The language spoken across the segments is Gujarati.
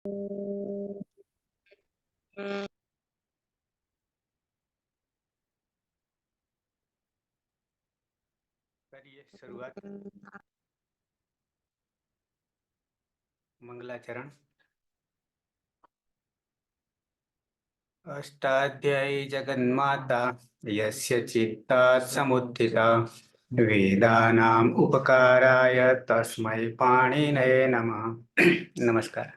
કરીએ શરૂઆત. મંગલાચરણ. અષ્ટાધ્યાયી જગન્માતા યસ્ય ચિત્તા સમુત્થિતા વેદાનામ ઉપકારાય તસ્મૈ પાણિનયે નમઃ. નમસ્કાર,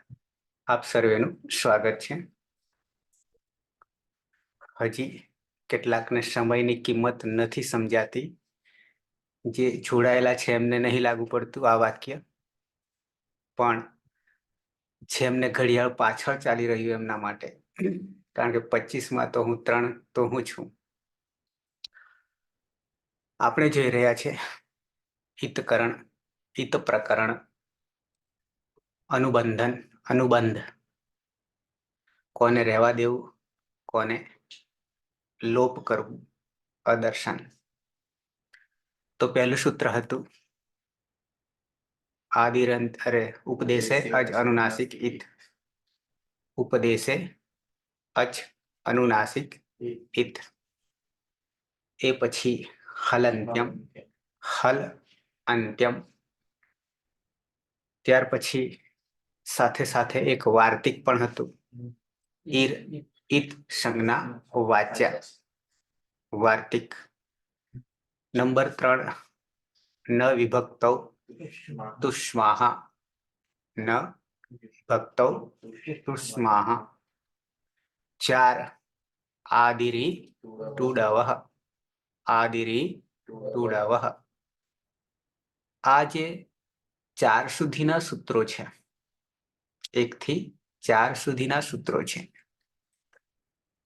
આપ સર્વેનું સ્વાગત છે. હજી કેટલાકને સમયની કિંમત નથી સમજાતી. જે જોડાયેલા છે એમને નહીં લાગુ પડતું આ વાક્ય, પણ જેમને ઘડિયાળ પાછળ ચાલી રહ્યું એમના માટે, કારણ કે 25માં તો હું 3 તો હું છું. આપણે જોઈ રહ્યા છે હિતકરણ, હિત પ્રકરણ, અનુબંધન, અનુબંધ, કોને રહેવા દેવું, કોને લોપ કરવું, અદર્શન. તો પહેલું સૂત્ર હતું આદિરંત ઉપદેશે અજ અનુનાસિક ઇત. ઉપદેશે અચ અનુનાસિક ઇત. એ પછી હલંત્યમ, હલ અંત્યમ. ત્યાર પછી સાથે સાથે એક વાર્તિક પણ હતું, ઈર ઇત સંજ્ઞા વાચ્ય વાર્તિક. નંબર 3 ન વિભક્તૌ તુષ્માહ, ન વિભક્તૌ તુષ્માહ. 4 આદિરી ટુડવઃ, આદિરી ટુડવઃ. આ જે 4 સુધીના સૂત્રો છે, 1 થી 4 સુધીના સૂત્રો છે,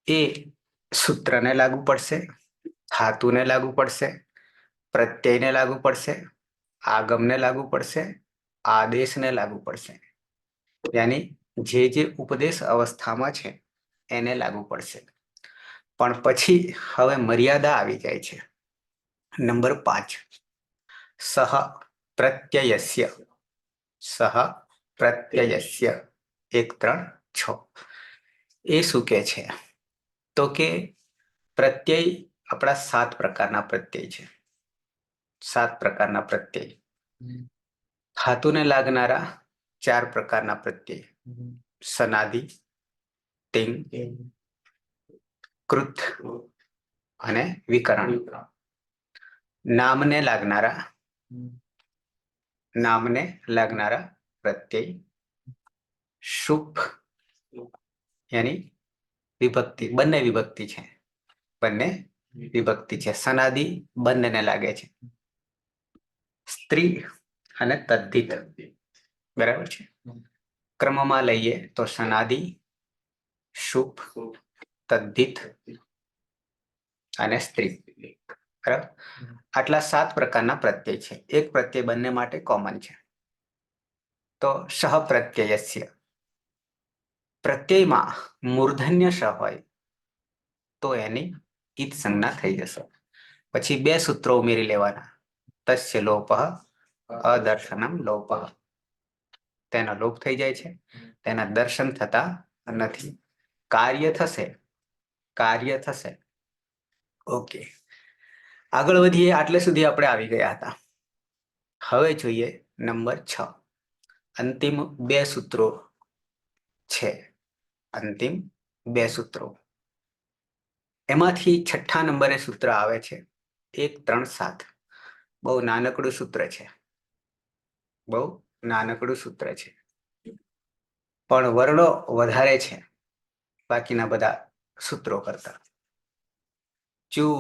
એ સૂત્રને લાગુ પડશે, ધાતુને લાગુ પડશે, પ્રત્યયને લાગુ પડશે, આગમને લાગુ પડશે, આદેશને લાગુ પડશે. યાની જે ઉપદેશ અવસ્થામાં છે એને લાગુ પડશે. પણ પછી હવે મર્યાદા આવી જાય છે. નંબર 5 સહ પ્રત્યયસ્ય, સહ પ્રત્યયસ્ય 1 3 6. એ શું કે છે? તો કે પ્રત્યય આપણા 7 પ્રકારના પ્રત્યય છે. 7 પ્રકારના પ્રત્યય. ધાતુને લાગનારા 4 પ્રકારના પ્રત્યય, સનાદિ, તિંગ, કૃત અને વિકરણ. નામને લાગનારા પ્રત્યય શુભ, યાની વિભક્તિ, બંને વિભક્તિ છે, બંને વિભક્તિ છે. સનાદિ બંનેને લાગે છે, સ્ત્રી અને તદ્ધિત. બરાબર છે. ક્રમમાં લઈએ તો સનાદિ, શુભ, તદ્ધિત અને સ્ત્રી. બરાબર. આટલા 7 પ્રકારના પ્રત્યય છે. એક પ્રત્યય બંને માટે કોમન છે. તો સહ પ્રત્યયસ્ય, પ્રત્યયમાં મૂર્ધન્ય સ હોય તો એની ઈત સંજ્ઞા થઈ જશે. પછી 2 સૂત્રો ઉમેરી લેવાના. તસ્ય લોપઃ અદર્શનમ લોપઃ. તેનો લોપ થઈ જાય છે, તેના દર્શન થતા નથી. કાર્ય થશે. ઓકે, આગળ વધીએ. આટલે સુધી આપણે આવી ગયા હતા. હવે જોઈએ નંબર 6. અંતિમ 2 સૂત્રો છે. અંતિમ 2 સૂત્રો, એમાંથી 6થા નંબરે સૂત્ર આવે છે 1 3 7. બહુ નાનકડું સૂત્ર છે, બહુ નાનકડું સૂત્ર છે, પણ વર્ણો વધારે છે બાકીના બધા સૂત્રો કરતા. ચૂ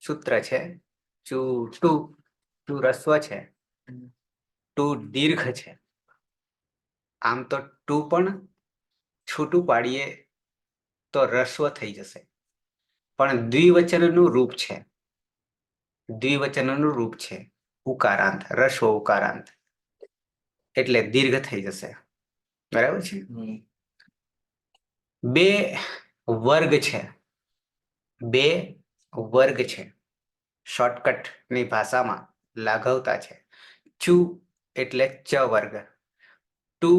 સૂત્ર છે. ટુ રસ્વ છે, ટુ દીર્ઘ છે. આમ તો ટુ પણ છૂટું પાડીએ તો રસ્વ થઈ જશે, પણ દ્વિવચનનું રૂપ છે, ઉકારાંત, રસ્વ ઉકારાંત, એટલે દીર્ઘ થઈ જશે. બરાબર છે. 2 વર્ગ છે. શોર્ટકટ ની ભાષામાં લાઘવતા છે. ચુ એટલે ચ વર્ગ, ટુ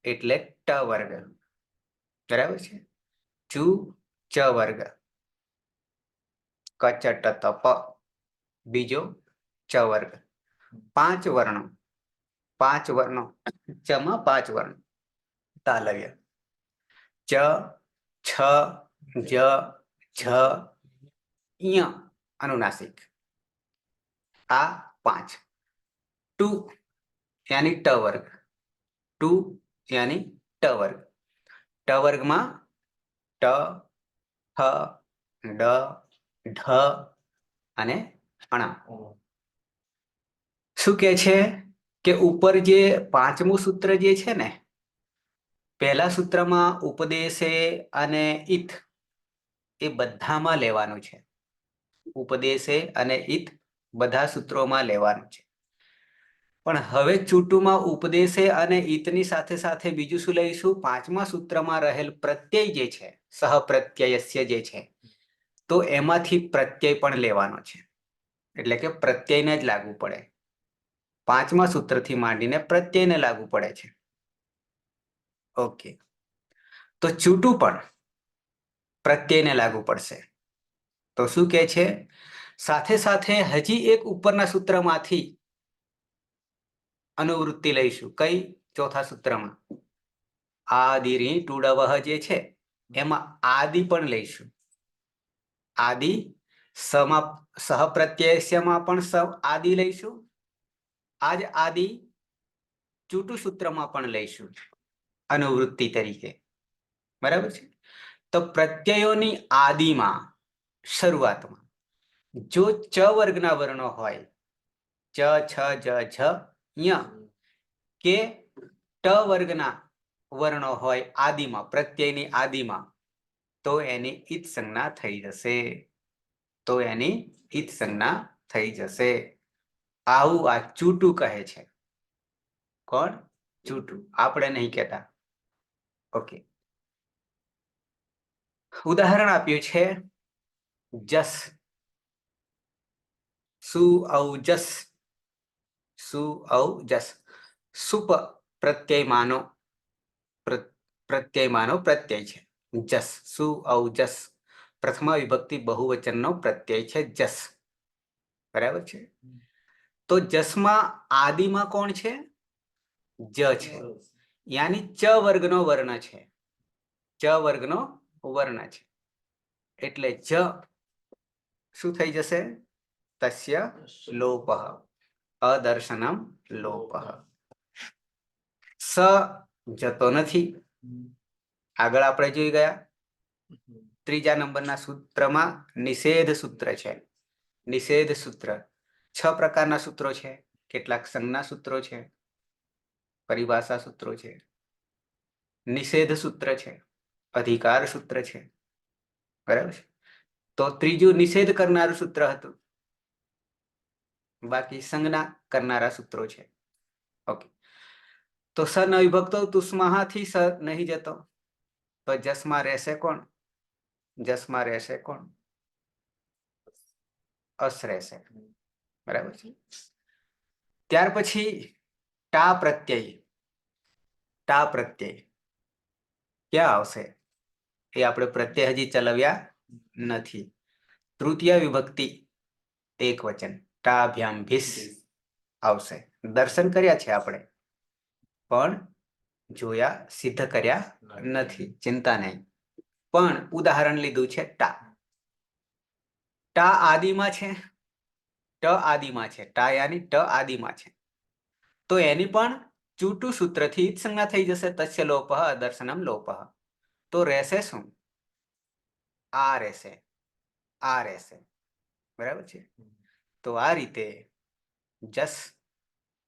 એટલે ટ વર્ગ, બરાબર છે. ચુ ચ વર્ગ, કચટ તપ, બીજો ચ વર્ગ. 5 વર્ણો, 5 વર્ણો, ચમાં 5 વર્ણ તાલવ્ય. ચ, છ, જ, ઝ, ય અનુનાસિક. આ 5. ટુ यानी ट वर्ग, टू यानी ट वर्ग. ट વર્ગમાં ટ, ઠ, ડ, ઢ અને અણા. શું કે છે કે ઉપર જે પાંચમું સૂત્ર જે છે ને, પહેલા સૂત્રમાં ઉપદેશે અને ઇથ એ બધામાં લેવાનું છે. ઉપદેશે અને ઇથ બધા સૂત્રોમાં લેવાનું છે. પણ હવે ચૂંટુમાં ઉપદેશે અને ઈતની સાથે સાથે બીજું શું લઈશું? 5મા સૂત્રમાં રહેલ પ્રત્યય જે છે, સહપ્રત્યયસ્ય જે છે, તો એમાંથી પ્રત્યય પણ લેવાનો છે. એટલે કે પ્રત્યયને જ લાગુ પડે. 5મા સૂત્રથી માંડીને પ્રત્યયને લાગુ પડે છે. ઓકે, તો ચૂંટું પણ પ્રત્યયને લાગુ પડશે. તો શું કે છે? સાથે સાથે હજી એક ઉપરના સૂત્રમાંથી અનુવૃત્તિ લઈશું. કઈ? ચોથા સૂત્રમાં આદિની ટુડવહ જે છે એમાં આદિ પણ લઈશું. આદિ સહપ્રત્યયસ્યમાં પણ આદિ લઈશું. આજ આદિ ચૂંટુ સૂત્રમાં પણ લઈશું અનુવૃત્તિ તરીકે. બરાબર છે. તો પ્રત્યયોની આદિમાં શરૂઆતમાં જો ચ વર્ગના વર્ણો હોય, ચ, છ, જ, ઝ, ય, કે ટ વર્ગના વર્ણો હોય આદિમાં, પ્રત્યયની આદિમાં, તો એની ઈત સંજ્ઞા થઈ જશે. તો એની ઈત સંજ્ઞા થઈ જશે. આવું આ ચૂંટું કહે છે. કોણ? ચૂંટું. આપણે નહીં કહેતા. ઓકે, ઉદાહરણ આપ્યું છે જસ. સુઔજસ, સુઔજસ. સુપ પ્રત્યયમાનો પ્રત્યય છે જસ. સુઔજસ પ્રથમા વિભક્તિ બહુવચનનો પ્રત્યય છે જસ. બરાબર છે. તો જસમાં આદિમાં કોણ છે? જ છે. યાની ચ વર્ગનો વર્ણ છે. ચ વર્ગનો વર્ણ છે. એટલે જ શું થઈ જશે? તસ્ય લોપઃ, અદર્શનમ લોપઃ. સ જતો નથી. આગળ આપણે જોઈ ગયા ત્રીજા નંબરના સૂત્રમાં નિષેધ સૂત્ર છે. નિષેધ સૂત્ર 6 પ્રકારના સૂત્રો છે. કેટલાક સંજ્ઞા સૂત્રો છે, પરિભાષા સૂત્રો છે, નિષેધ સૂત્ર છે, અધિકાર સૂત્ર છે. બરાબર છે. તો ત્રીજું નિષેધ કરનારું સૂત્ર હતું. બાકી સંજ્ઞા કરનારા સૂત્રો છે. ઓકે, તો સ ન વિભક્તો તુસ્માહાથી સ નહીં જતો. તો જસમાં રહેશે કોણ? જસમાં રહેશે કોણ? અસ રહેશે. બરાબર છે. ત્યાર પછી ટા પ્રત્યય. ટા પ્રત્યય ક્યાં આવશે? એ આપણે પ્રત્યય હજી ચલાવ્યા નથી. તૃતીય વિભક્તિ એક વચન ટાભ્યામ ભીસ આવશે. દર્શન કર્યા છે આપણે, પણ જોયા, સિદ્ધ કર્યા નથી. ચિંતા નહીં. પણ ઉદાહરણ લીધું છે ટા. ટા આદિમાં છે. ટ આદિમાં છે. ટા યાની ટ આદિમાં છે. તો એની પણ ચૂંટુ સૂત્રથી જ સંજ્ઞા થઈ જશે. તસ્ય લોપઃ અદર્શનમ લોપઃ. તો રહેશે શું? આ રહેશે, આ રહેશે. બરાબર છે. તો આ રીતે જસ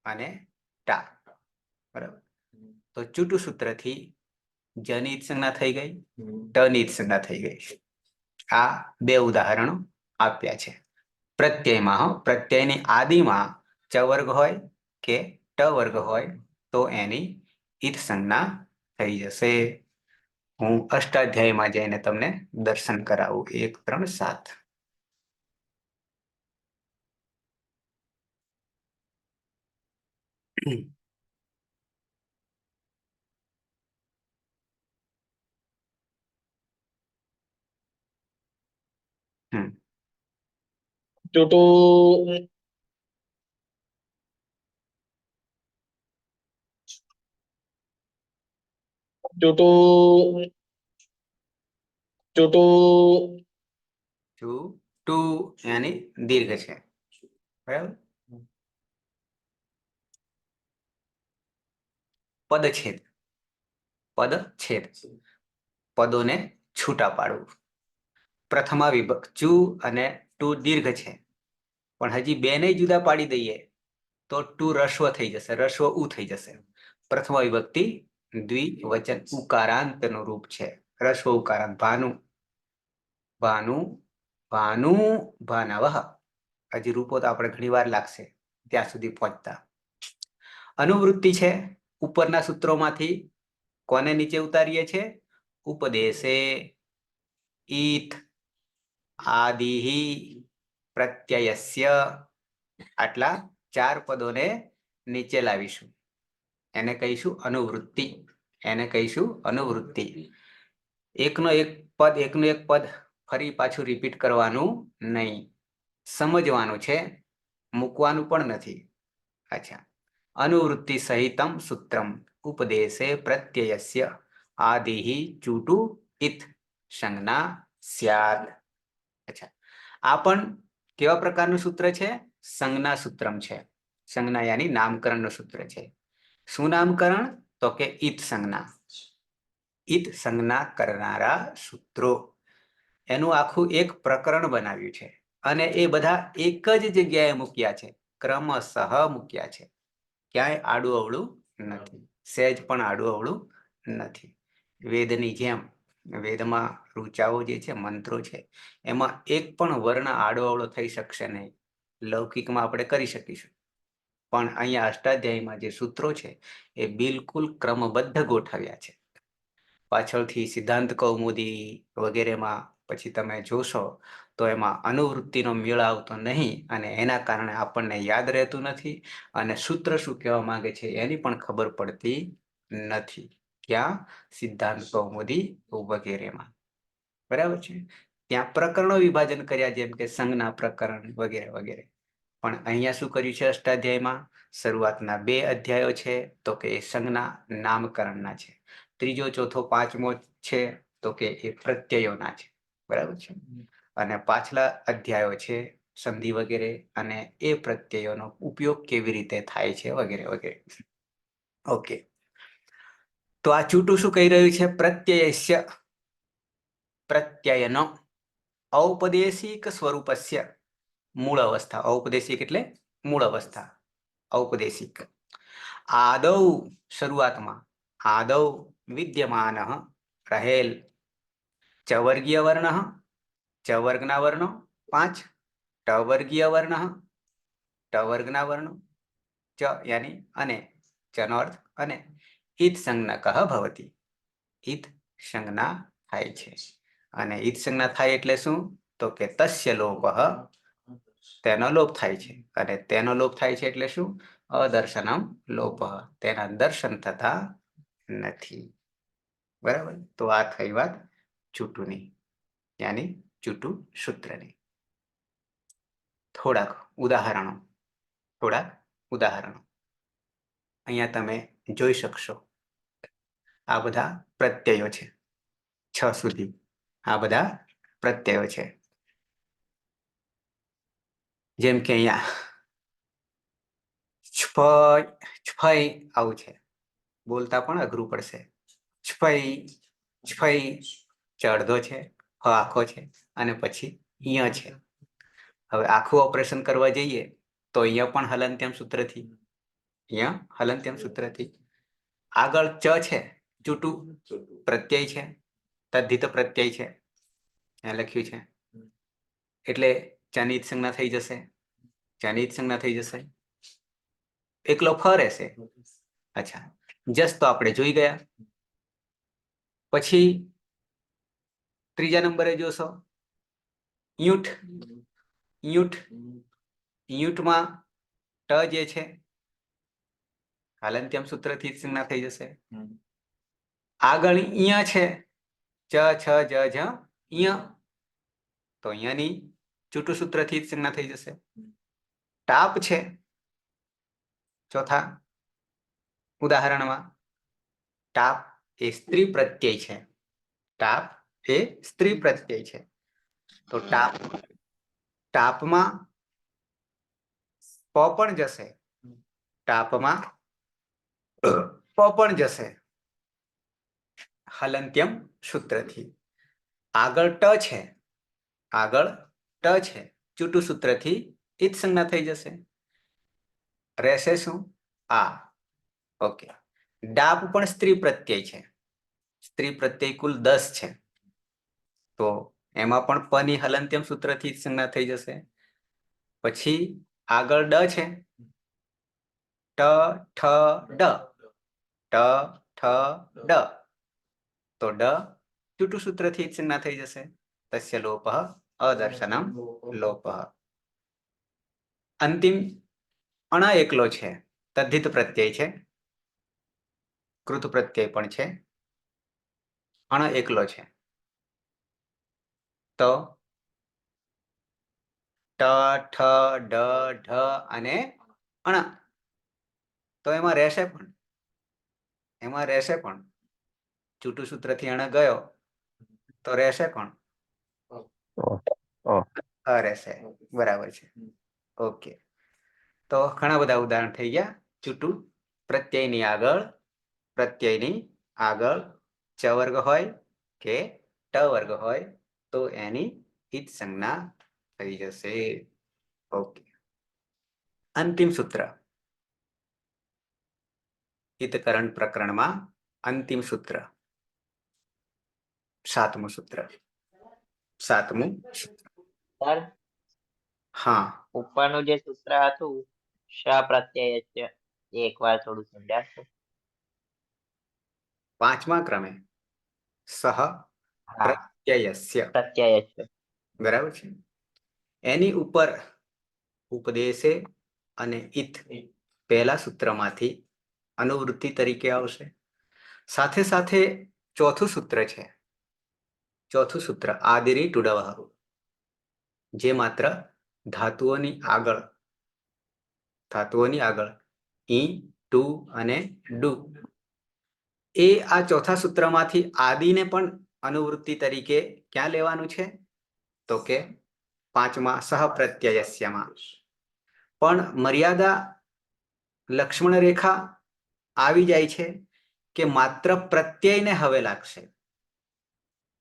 અને ટા. બરાબર. તો ચૂંટુ સૂત્રથી જની સંજ્ઞા થઈ ગઈ, ટની સંજ્ઞા થઈ ગઈ. આ બે ઉદાહરણો આપ્યા છે. પ્રત્યયમાં પ્રત્યયની આદિમાં ચ વર્ગ હોય કે ટ વર્ગ હોય તો એની ઈત સંજ્ઞા થઈ જશે. હું અષ્ટાધ્યાયમાં જઈને તમને દર્શન કરાવું. 1, 3, 7. ચૂંટું ચૂંટું ચૂંટું ટુ ટુ યાની દીર્ઘ છે, બરાબર. પદછેદ, પદછેદ, પદોને છૂટા પાડવું. પ્રથમા વિભક્ત ચુ અને ટુ દીર્ઘ છે, પણ હજી બે ને જુદા પાડી દઈએ તો ટુ રસ્વ થઈ જશે, રસ્વ ઉ થઈ જશે. પ્રથમ વિભક્તિ દ્વિવચન ઉકારાંત નું રૂપ છે. રસ્વ ઉકારાંત ભાનુ, ભાનુ, ભાનુ, ભાનવઃ. હજી રૂપો તો આપણે ઘણી વાર લાગશે ત્યાં સુધી પહોંચતા. અનુવૃત્તિ છે, ઉપરના સૂત્રોમાંથી કોને નીચે ઉતારીએ છે? ઉપદેશે, ઈથ, આદિહિ, પ્રત્યયસ્ય, આટલા ચાર પદોને નીચે લાવીશું. એને કહીશું અનુવૃત્તિ, એને કહીશું અનુવૃત્તિ. એકનું એક પદ ફરી પાછું રિપીટ કરવાનું નહીં, સમજવાનું છે, મૂકવાનું પણ નથી. અચ્છા, અનુવૃત્તિ સહિતમ સૂત્રમ ઉપદેશે પ્રત્યયસ્ય આદિહિ ચૂટુ ઇથ સંજ્ઞા સ્યાદ. અચ્છા, આ પણ કેવા પ્રકારનું સૂત્ર છે? સંજ્ઞા સૂત્રમ છે. સંજ્ઞા યાની નામકરણનું સૂત્ર છે. શું નામકરણ? તો કે ઇત સંજ્ઞા. ઇત સંજ્ઞા કરનારા સૂત્રો, એનું આખું એક પ્રકરણ બનાવ્યું છે અને એ બધા એક જ જગ્યાએ મૂક્યા છે, ક્રમશઃ મૂક્યા છે. ક્યાંય આડું અવળું નથી, સહેજ પણ આડું અવળું નથી. વેદની જેમ વેદમાં ઋચાઓ જે છે, મંત્રો છે, એમાં એક પણ વર્ણ આડો અવળો થઈ શકશે નહીં. લૌકિકમાં આપણે કરી શકીશું, પણ અહીંયા અષ્ટાધ્યાયીમાં જે સૂત્રો છે એ બિલકુલ ક્રમબદ્ધ ગોઠવ્યા છે. પાછળથી સિદ્ધાંત કૌમુદી વગેરેમાં પછી તમે જોશો તો એમાં અનુવૃત્તિનો મેળ આવતો નહીં અને એના કારણે આપણને યાદ રહેતું નથી અને સૂત્ર શું કહેવા માંગે છે એની પણ ખબર પડતી નથી. ક્યાં? સિદ્ધાંત કૌમુદી વગેરેમાં, બરાબર છે. ત્યાં પ્રકરણો વિભાજન કર્યા, જેમ કે સંજ્ઞા પ્રકરણ વગેરે વગેરે. પણ અહીંયા શું કર્યું છે? અષ્ટાધ્યાયમાં શરૂઆતના 2 અધ્યાયો છે તો કે એ સંજ્ઞા નામકરણના છે. ત્રીજો, ચોથો, પાંચમો છે તો કે એ પ્રત્યયોના છે, બરાબર છે. અને પાછલા અધ્યાયો છે સંધિ વગેરે અને એ પ્રત્યયોનો ઉપયોગ કેવી રીતે થાય છે વગેરે વગેરે. ઓકે, તો આ ચૂંટું શું કહી રહ્યું છે? પ્રત્યયસ્ય, પ્રત્યયનો ઔપદેશિક સ્વરૂપસ્ય, મૂળ અવસ્થા. ઔપદેશિક એટલે મૂળ અવસ્થા, ઔપદેશિક. આદૌ, શરૂઆતમાં, આદૌ વિદ્યમાન રહેલ ચ વર્ગીય વર્ણ, ચ વર્ગના વર્ણો 5, ટ વર્ગીય વર્ણ, ટ વર્ગના વર્ણો, ચ યાની અને, ચનો અર્થ અને, ઈત સંજ્ઞક ભવતી, ઈત સંજ્ઞા થાય છે. અને ઈત સંજ્ઞા થાય એટલે શું? તો કે તસ્ય લોપ, તેનો લોપ થાય છે. અને તેનો લોપ થાય છે એટલે શું? અદર્શનમ લોપ, તેના દર્શન થતા નથી. બરાબર, તો આ થઈ વાત ચૂંટુની, યાની ચૂંટુ સૂત્રની. થોડાક ઉદાહરણો, અહીંયા તમે જોઈ શકશો. આ બધા પ્રત્યયો છે, 6 સુધી આ બધા પ્રત્યયો છે. જેમ કે અહીંયા છફઈ આવું છે, બોલતા પણ અઘરું પડશે. છફઈ, છફઈ, ચ અડધો છે, હ આખો છે અને પછી ય છે. હવે આખું ઓપરેશન કરવા જઈએ તો અહીંયા પણ હલંત્યમ સૂત્રથી, અહીંયા હલંત્યમ સૂત્રથી. આગળ ચ છે, ચૂંટુ પ્રત્યય છે, તદ્ધિત પ્રત્યય છે, ત્યાં લખ્યું છે, એટલે ચાની સંજ્ઞા થઈ જશે, ચાની સંજ્ઞા થઈ જશે. એકલો ફ રહેશે. અચ્છા, જસ તો આપણે જોઈ ગયા. પછી ત્રીજા નંબરે જોશો યુઠ, યુઠ, યુઠમાં ટ જે છે હલંત્યમ સૂત્રથી સંજ્ઞા થઈ જશે. આગળ ઈયા છે, ચ છ જ જ ઈય, તો અહીંયાની ચૂંટુ સૂત્રથી ઈદ સંજ્ઞા થઈ જશે. ટાપ છે ચોથા ઉદાહરણમાં, ટાપ એ સ્ત્રી પ્રત્યય છે. ટાપ એ સ્ત્રી પ્રત્યય છે. તો ટાપમાં પ પણ જશે. ટાપમાં પ પણ જશે હલંત્યમ સૂત્રથી. આગળ ટ છે, આગળ ટ છે, ચૂંટુ સૂત્રથી ઈદ સંજ્ઞા થઈ જશે. રહેશે શું? આ. ઓકે. ડાપ પણ સ્ત્રી પ્રત્યય છે. સ્ત્રી પ્રત્યય કુલ 10 છે. તો એમાં પણ પ ની હલંત્યમ સૂત્રથી ઈદ સંજ્ઞા થઈ જશે. પછી આગળ ડ છે, ટ ઠ ડ, ટ ઠ ડ, તો ડ ચૂંટુ સૂત્રથી ઈદ સંજ્ઞા થઈ જશે. તસ્ય લોપઃ અદર્શનમ લોપઃ. અંતિમ અણ એકલો છે, તદ્ધિત પ્રત્યય છે, કૃત પ્રત્યય પણ છે, અણ એકલો છે. તો ટ ઠ ડ ઢ અને અણ. તો એમાં રહેશે પણ ચૂંટુ સૂત્રથી અણ ગયો તો રહેશે પણ રહેશે. બરાબર છે. ઓકે. તો ઘણા બધા ઉદાહરણ થઈ ગયા. ચૂંટુ પ્રત્યયની આગળ ચ વર્ગ હોય કે ટ વર્ગ હોય તો એની ઈદ સંજ્ઞા થઈ જશે. ઓકે. અંતિમ સૂત્ર, હિતકરણ પ્રકરણમાં અંતિમ સૂત્ર, સાતમું સૂત્ર. સર, હા, ઉપરનું જે સૂત્ર હતું શ પ્રત્યય છે, એ એકવાર થોડું સમજાવશો? પાંચમા ક્રમે સહ હા, પ્રત્યયસ્ય. પ્રત્યય છે. બરાબર છે. એની ઉપર ઉપદેશે અને ઇથ પહેલા સૂત્રમાંથી અનુવૃત્તિ તરીકે આવશે. સાથે સાથે ચોથું સૂત્ર છે, ચોથું સૂત્ર આદિરી ટુડવહ, જે માત્ર ધાતુઓની આગળ ઈ, ટુ અને ડુ, એ આ ચોથા સૂત્રમાંથી આદિને પણ અનુવૃત્તિ તરીકે ક્યાં લેવાનું છે? તો કે પાંચમા સહપ્રત્યયસ્યમાં. પણ મર્યાદા લક્ષ્મણ રેખા આવી જાય છે કે માત્ર પ્રત્યયને હવે લાગશે.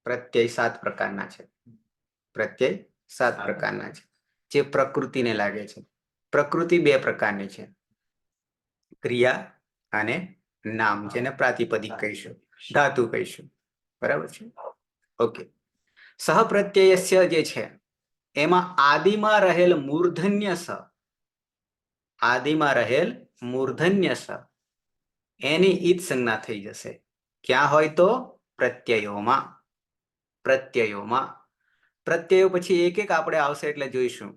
પ્રત્યય 7 પ્રકારના છે. પ્રત્યય 7 પ્રકારના છે, જે પ્રકૃતિને લાગે છે. પ્રકૃતિ 2 પ્રકારની છે, ક્રિયા અને નામ, જેને પ્રાતિપદિક કહીશું, ધાતુ કહીશું. બરાબર છે. ઓકે. સહપ્રત્યયસ્ય જે છે એમાં આદિમાં રહેલ મૂર્ધન્ય સ, એની ઈદ સંજ્ઞા થઈ જશે. ક્યાં હોય તો? પ્રત્યયોમાં. પ્રત્યયો પછી એક એક આપણે આવશે એટલે જોઈશું,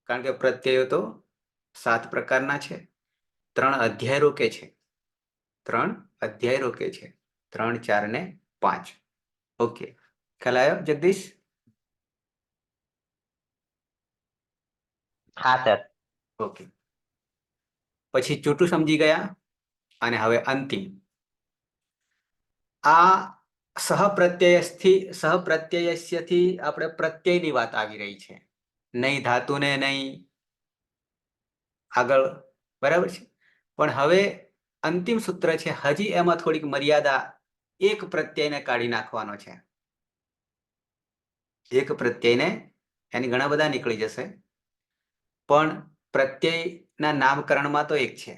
કારણ કે પ્રત્યયો તો 7 પ્રકારના છે. 3 અધ્યાય રોકે છે, 3, 4 ને 5. ઓકે. ખ્યાલ આવ્યો જગદીશ? હા સર. ઓકે. પછી ચૂંટુ સમજી ગયા. અને હવે અંતિમ, આ સહપ્રત્યયસ્યથી આપણે પ્રત્યયની વાત આવી રહી છે, નહીં ધાતુને નહીં આગળ. બરાબર છે. પણ હવે અંતિમ સૂત્ર છે, હજી એમાં થોડીક મર્યાદા, એક પ્રત્યયને કાઢી નાખવાનો છે. એક પ્રત્યયને, એની ઘણા બધા નીકળી જશે, પણ પ્રત્યયના નામકરણમાં તો એક છે,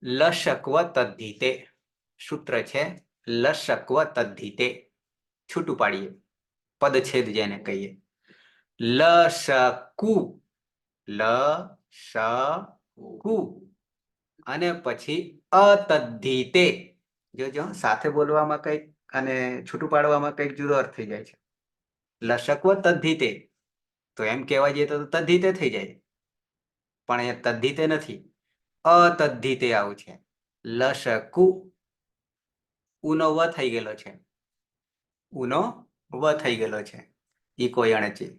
લશક્વ તદ્ધિતે. સૂત્ર છે લશક્વ તદ્ધિતે. છૂટું પાડીએ, પદછેદ જેને કહીએ. લશકુ, લશકુ, અને પછી અતદ્ધિતે. જોજો, સાથે બોલવામાં કંઈક અને છૂટું પાડવામાં કંઈક જુદો અર્થ થઈ જાય છે. લશક્વ તદ્ધિતે, તો એમ કહેવા જઈએ તો તદ્ધિતે થઈ જાય, પણ એ તદ્ધિતે નથી, અતદ્ધિતે આવું છે. લશકુ, ઉનો વ થઈ ગયેલો છે, ઈ કોઈ અણચી.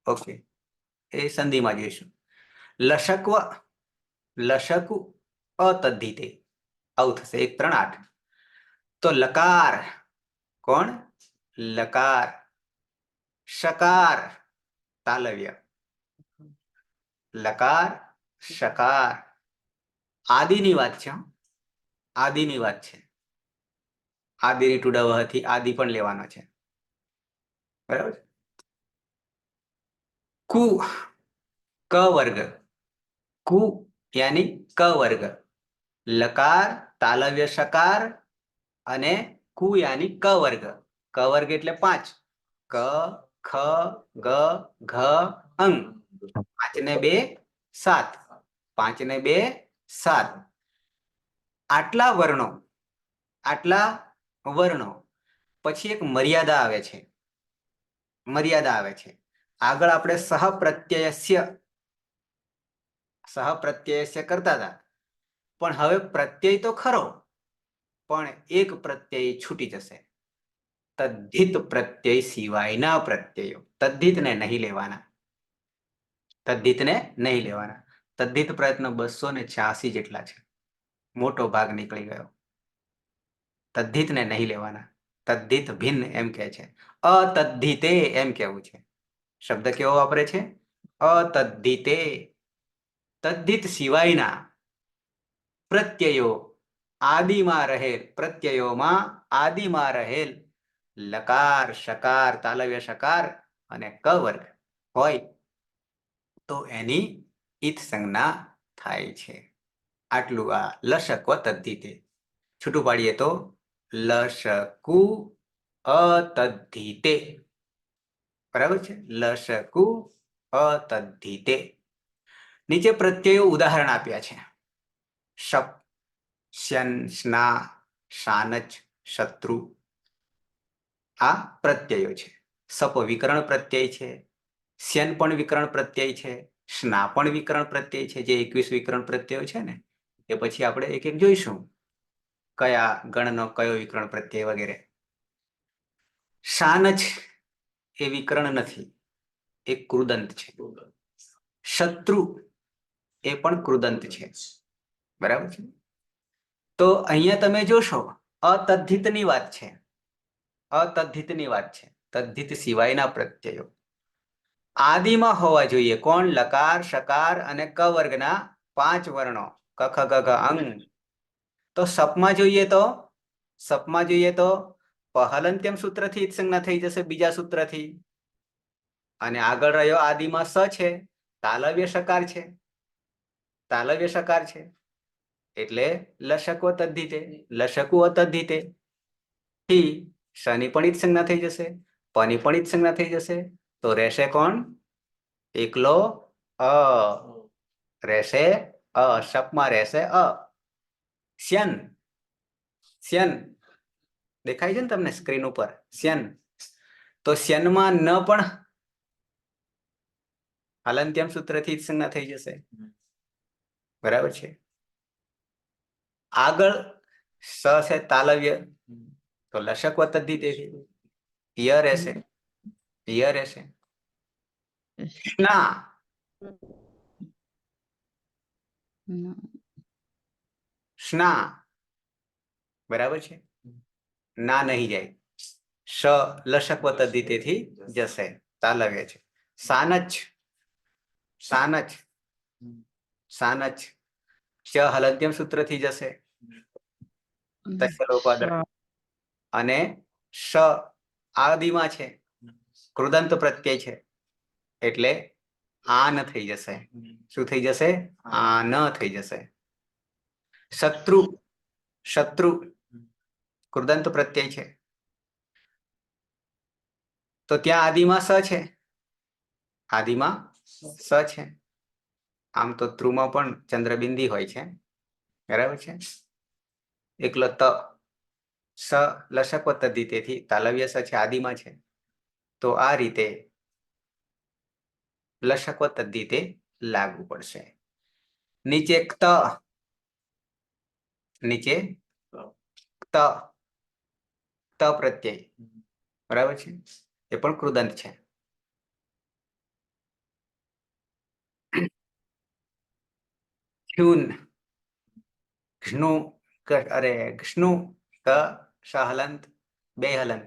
ઓકે, એ સંધિમાં જોઈશું. લશક્વ લશકુ અતદ્ધિતે આવું થશે. 1 3 8. તો લકાર કોણ? લકાર. શકાર તાલવ્ય. લકાર શકાર. આદિની વાત છે. આદિની વાત છે. આદિની ટુડાવહથી આદિ પણ લેવાનો છે. બરાબર. કુ ક વર્ગ. કુ યાની ક વર્ગ. લકાર તાલવ્ય શકાર અને કુ યાની ક વર્ગ. ક વર્ગ એટલે 5. ક ખ ગ ઘ અંગ. 5 ને 2 7. 5 ને 2 7. આટલા વર્ણો પછી એક મર્યાદા આવે છે. આગળ આપણે સહપ્રત્યયસ્ય કરતા હતા, પણ હવે પ્રત્યય તો ખરો, પણ એક પ્રત્યય છૂટી જશે. તદ્ધિત પ્રત્યય સિવાયના પ્રત્યયો. તદ્ધિતને નહીં લેવાના. તદ્ધિત પ્રયત્ન 286 જેટલા છે. મોટો ભાગ નીકળી ગયો. તદ્ધિતને નહીં લેવાના. તદ્ધિત ભિન્ન એમ કહે છે. અતદ્ધિતે એમ કેવું છે. શબ્દ કેવો વાપરે છે? અતદ્ધિતે. તદ્ધિત સિવાયના પ્રત્યયોમાં આદિમાં રહેલ લકાર શકાર તાલવ્ય શકાર અને ક વર્ગ હોય તો એની ઈત સંજ્ઞા થાય છે. આટલું આ લશક્વ તદ્ધિતે. છૂટું પાડીએ તો લશકુ અતદ્ધિતે. બરાબર છે? લશકુ અતદ્ધિતે. નીચે પ્રત્યયો ઉદાહરણ આપ્યા છે. શપ, શ્યન, સ્ના, શાનચ, શત્રુ. આ પ્રત્યયો છે. સપ વિકરણ પ્રત્યય છે. શ્યન પણ વિકરણ પ્રત્યય છે. સ્ના પણ વિકરણ પ્રત્યય છે. જે 21 વિકરણ પ્રત્યયો છે ને, એ પછી આપણે એક એક જોઈશું. કયા ગણનો કયો વિકરણ પ્રત્યય વગેરે. શાનચ એ વિકરણ નથી, એ કૃદંત છે. શત્રુ એ પણ કૃદંત છે. બરાબર છે? તો અહીંયા તમે જોશો અતદ્ધિતની વાત છે. તદ્ધિત સિવાયના પ્રત્યયો આદિમાં હોવા જોઈએ. કોણ? લકાર શકાર અને ક વર્ગના 5 વર્ણો. ક ખ ગ ઘ અંગ. તો સપમાં જોઈએ તો પહલંત્યમ સૂત્રથી ઈત સંજ્ઞા થઈ જશે. બીજા સૂત્રથી. અને આગળ રહ્યો આદિમાં સ છે. તાલવ્ય શકાર છે. એટલે લશકુ અતદ્ધિતે થી શની પણ ઈત સંજ્ઞા થઈ જશે. પની પણ ઈત સંજ્ઞા થઈ જશે. તો રહેશે કોણ? એકલો અ. રહેશે અ. શપમાં રહેશે અ. શ્યન દેખાય છે ને તમને સ્ક્રીન ઉપર? શ્યન. તો શ્યનમાં ન પણ હલંત્યમ સૂત્રથી સંજ્ઞા થઈ જશે. બરાબર છે? આગળ સ છે તાલવ્ય, તો લશક તદ્ધિતે ય રહેશે. સ્ના. બરાબર છે? ના નહીં જાય. શ લશક તદ્ધિતેથી જશે. તાલવ્ય છે. સાનચ ચ હલંત્યમ સૂત્રથી જશે. અને શ આદિમાં છે, કૃદંત પ્રત્યય છે, એટલે આન થઈ જશે. શું થઈ જશે? આન થઈ જશે. શત્રુ કૃદંત પ્રત્યય છે, તો ત્યાં આદિમાં સ છે. આમ તો ત્રુમાં પણ ચંદ્રબિંદી હોય છે. બરાબર છે? એકલો ત. સ લશક તદ્ધિતેથી તાલવ્ય સ છે, આદિમાં છે. તો આ રીતે લશક તદ્ધિતે લાગુ પડશે. નીચે ત પ્રત્યય. બરાબર છે? એ પણ કૃદંત છે. ખ્યુન ઘ્નુ અરે ઘ્નુ ક શ હલંત બે હલંત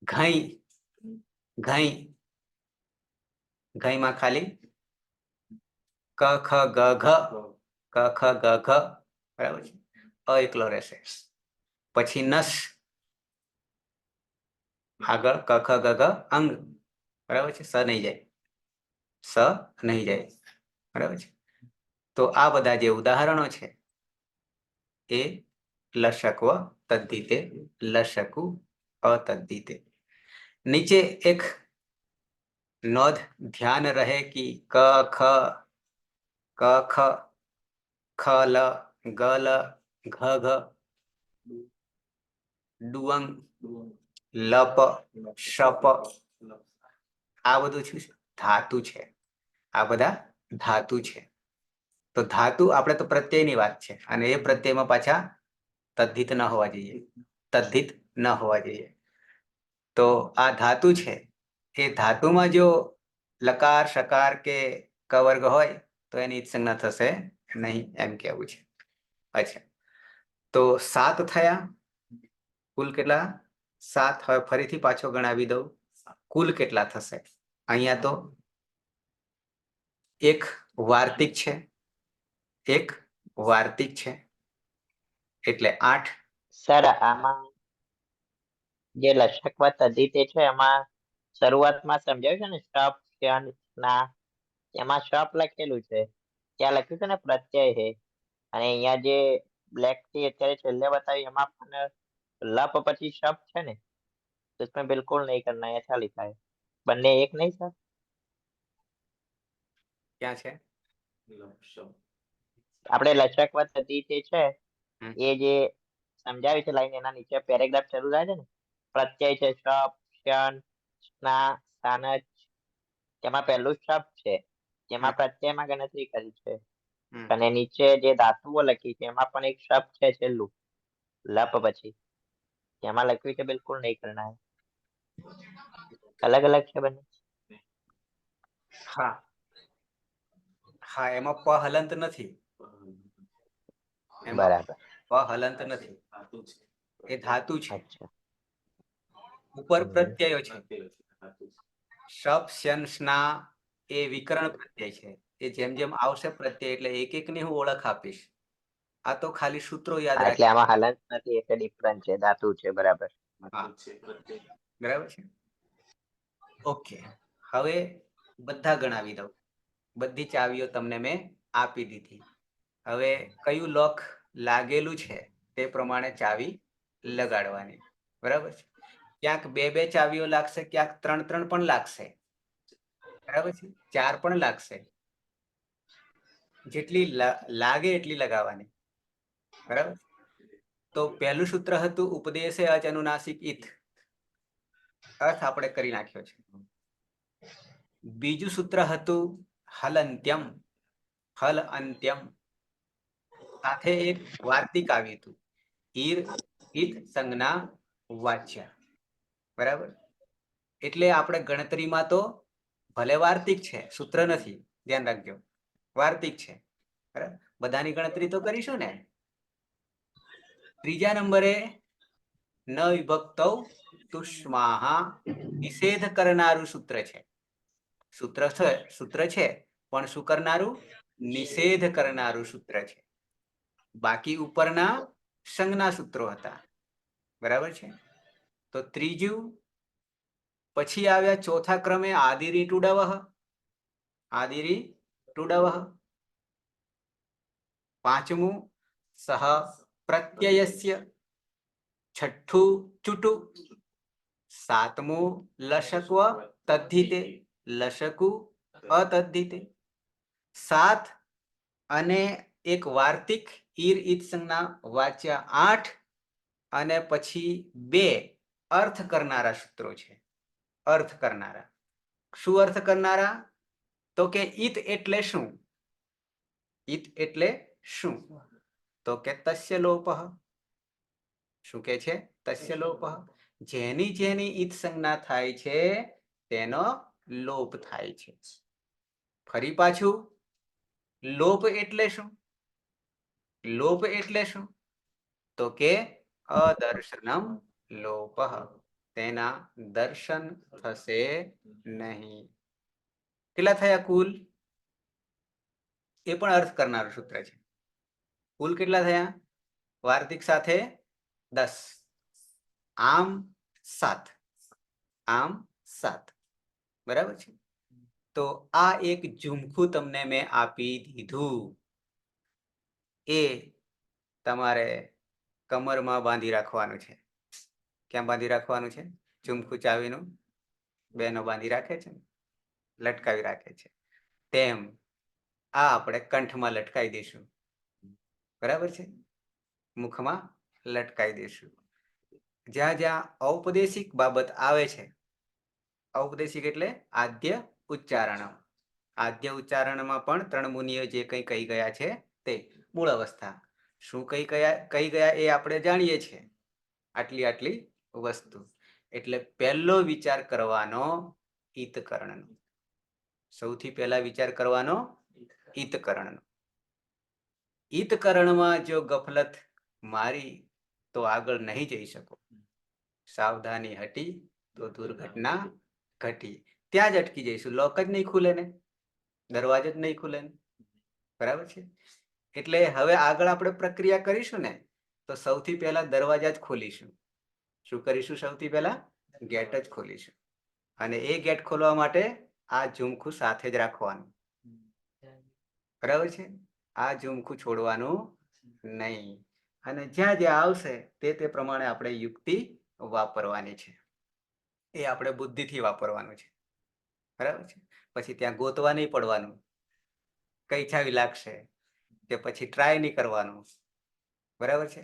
ઘઈ ઘઈ ઘઈમાં ખાલી ક ખ ગ ઘ ક ખ ગ ઘ બરાબર છે અ એકલો રહેશે પછી નસ આગળ ક ખ ગ ઘ અંગ બરાબર છે સ નહીં જાય સ નહીં જાય બરાબર છે તો આ બધા જે ઉદાહરણો છે એ લશકવ તદ્ધિતે લશકુ અતદ્ધિતે નીચે એક નોંધ ધ્યાન રહે કે ક ખ ખ લ ગ લ ઘ ઘ ડુઅંગ લપ શપ આ બધું શું છે ધાતુ છે આ બધા ધાતુ છે તો ધાતુ આપણે તો પ્રત્યયની વાત છે અને એ પ્રત્યયમાં પાછા તદ્ધિત ન હોવા જોઈએ તદ્ધિત ન હોવા જોઈએ તો આ ધાતુ છે એ ધાતુમાં જો લકાર શકાર કે ક વર્ગ હોય તો એની સંજ્ઞા થશે નહીં એમ કેવું છે અચ્છા તો 7 થયા કુલ કેટલા 7 હવે ફરીથી પાછો ગણાવી દઉં કુલ કેટલા થશે અહીંયા તો એક વાર્તિક છે એક વાર્તિક છે એટલે 8 સર આમાં જે લશકવ તદ્ધિતે છે એમાં શરૂઆતમાં સમજાવ્યું છે ને શપ ક્ષણ સ્ના એમાં શપ લખેલું છે ત્યાં લખ્યું છે ને પ્રત્યય છે અને અહીંયા જે બ્લેક થી અત્યારે છેલ્લે બતાવ્યું એમાં પણ લપ પછી શપ છે ને तो इसमें बिल्कुल नहीं करना है ऐसा लिखा है बनने एक नहीं सर ક્યાં છે આપણે લચકવ તદ્ધિતે છે હમ. એ જે સમજાવી છે લાઈન એના નીચે પેરેગ્રાફ શરૂ થાય છે ને પ્રત્યય છે શપ ક્ષણ સ્ના સ્થાનચ તેમાં પહેલું શપ છે જેમાં પ્રત્યયમાં ગણતરી કરી છે અને નીચે જે ધાતુઓ લખી છે એમાં પણ એક શપ છે છેલ્લું લપ પછી જેમાં લખ્યું છે બિલકુલ નહીં કરના है अलग अलग છે બંને હા હા એમાં પ હલંત નથી એમાં બરાબર પ હલંત નથી એ ધાતુ છે અચ્છા ઉપર પ્રત્યયો છે શપ શન સ્ના એ વિકરણ પ્રત્યય છે એ જેમ જેમ આવશે પ્રત્યય એટલે એક એક ની હું ઓળખ આપીશ આ તો ખાલી સૂત્રો યાદ એટલે રાખી આમાં હલંત નથી એટલે ડિફરન્ટ છે ધાતુ છે બરાબર બરાબર છે ઓકે હવે બધા ગણાવી દઉં બધી ચાવીઓ તમને મેં આપી દીધી હવે કયું લોક લાગેલું છે તે પ્રમાણે ચાવી લગાડવાની બરાબર છે ક્યાંક બે બે ચાવીઓ લાગશે ક્યાંક ત્રણ ત્રણ પણ લાગશે બરાબર છે 4 પણ લાગશે જેટલી લાગે એટલી લગાવવાની બરાબર તો પહેલું સૂત્ર હતું ઉપદેશે અચ અનુનાસિક ઇથ અર્થ આપણે કરી નાખ્યો છે બીજું સૂત્ર હતું હલંત્યમ હલ અંત્યમ સાથે એક વાર્તિક આવ્યું હતું ઈર ઇત સંજ્ઞા વાચ્ય બરાબર એટલે આપણે ગણતરીમાં તો ભલે વાર્તિક છે સૂત્ર નથી ધ્યાન રાખજો વાર્તિક છે બરાબર બધાની ગણતરી તો કરીશું ને ત્રીજા નંબરે ન વિભક્તૌ તુષ્માહા નિષેધ કરનારું સૂત્ર છે સૂત્ર છે પણ શું કરનારું નિષેધ કરનારું સૂત્ર છે બાકી ઉપરના સંજ્ઞા સૂત્રો હતા બરાબર છે તો ત્રીજું પછી આવ્યા ચોથા ક્રમે આદિરી ટુડવહ આદિરી ટુડવહ પાંચમું સહ પ્રત્યયસ્ય છઠ્ઠું ચુટુ સાતમું લશક્વ તદ્ધિતે લશકુ અતદ્ધિતે 7 અને એક વાર્તિક ઈર ઈત સંજ્ઞા વાચ્ય 8 અને પછી 2 અર્થ કરનારા સૂત્રો છે અર્થ કરનારા શું અર્થ કરનારા તો કે ઈત એટલે શું ઈત એટલે શું તો કે તસ્ય લોપઃ શું કે છે તસ્ય લોપઃ જેની જેની ઈત સંજ્ઞા થાય છે તેનો લોપ થાય છે ફરી પાછું લોપ એટલે શું? લોપ એટલે શું? તો કે અદર્શનમ લોપઃ, તેના દર્શન થશે નહીં. કેટલા થયા કુલ? એ પણ અર્થ કરનારું સૂત્ર છે. કુલ કેટલા થયા? વાર્તિક સાથે 10, આમ 7, આમ 7. બરાબર છે. તો આ એક ઝુમખું તમને મેં આપી દીધું, એ તમારે કમરમાં બાંધી રાખવાનું છે. ક્યાં બાંધી રાખવાનું છે? ઝુમખું ચાવીનું બહેનો બાંધી રાખે છે, લટકાવી રાખે છે, તેમ આ આપણે કંઠમાં લટકાવી દઈશું. બરાબર છે. મુખમાં લટકાવી દઈશું. જ્યાં જ્યાં ઔપદેશિક બાબત આવે છે, ઔપદેશિક એટલે આદ્ય ઉચ્ચારણ, આદ્ય ઉચ્ચારણમાં પણ 3 મુનિઓ જે કંઈ કહી ગયા છે તે મૂળ અવસ્થા શું કહી ગયા એ આપણે જાણીએ છીએ, આટલી વસ્તુ. એટલે પહેલો વિચાર કરવાનો ઈતકરણનો. સૌથી પહેલા વિચાર કરવાનો ઈતકરણનો. ઈતકરણમાં જો ગફલત મારી તો આગળ નહીં જઈ શકો. સાવધાની હટી તો દુર્ઘટના ઘટી. ત્યાં જ અટકી જઈશું. લોક જ નહીં ખુલે ને, દરવાજો જ નહીં ખુલે ને. બરાબર છે. એટલે હવે આગળ આપણે પ્રક્રિયા કરીશું ને, તો સૌથી પહેલા દરવાજા જ ખોલીશું. શું કરીશું? સૌથી પહેલા ગેટ જ ખોલીશું. અને એ ગેટ ખોલવા માટે આ ઝુમખું સાથે જ રાખવાનું. બરાબર છે. આ ઝુમખું છોડવાનું નહીં. અને જ્યાં જ્યાં આવશે તે પ્રમાણે આપણે યુક્તિ વાપરવાની છે. એ આપણે બુદ્ધિથી વાપરવાનું છે. બરાબર છે. પછી ત્યાં ગોતવા નહીં પડવાનું, કઈ છાવી લાગશે કે પછી ટ્રાય નહીં કરવાનું. બરાબર છે.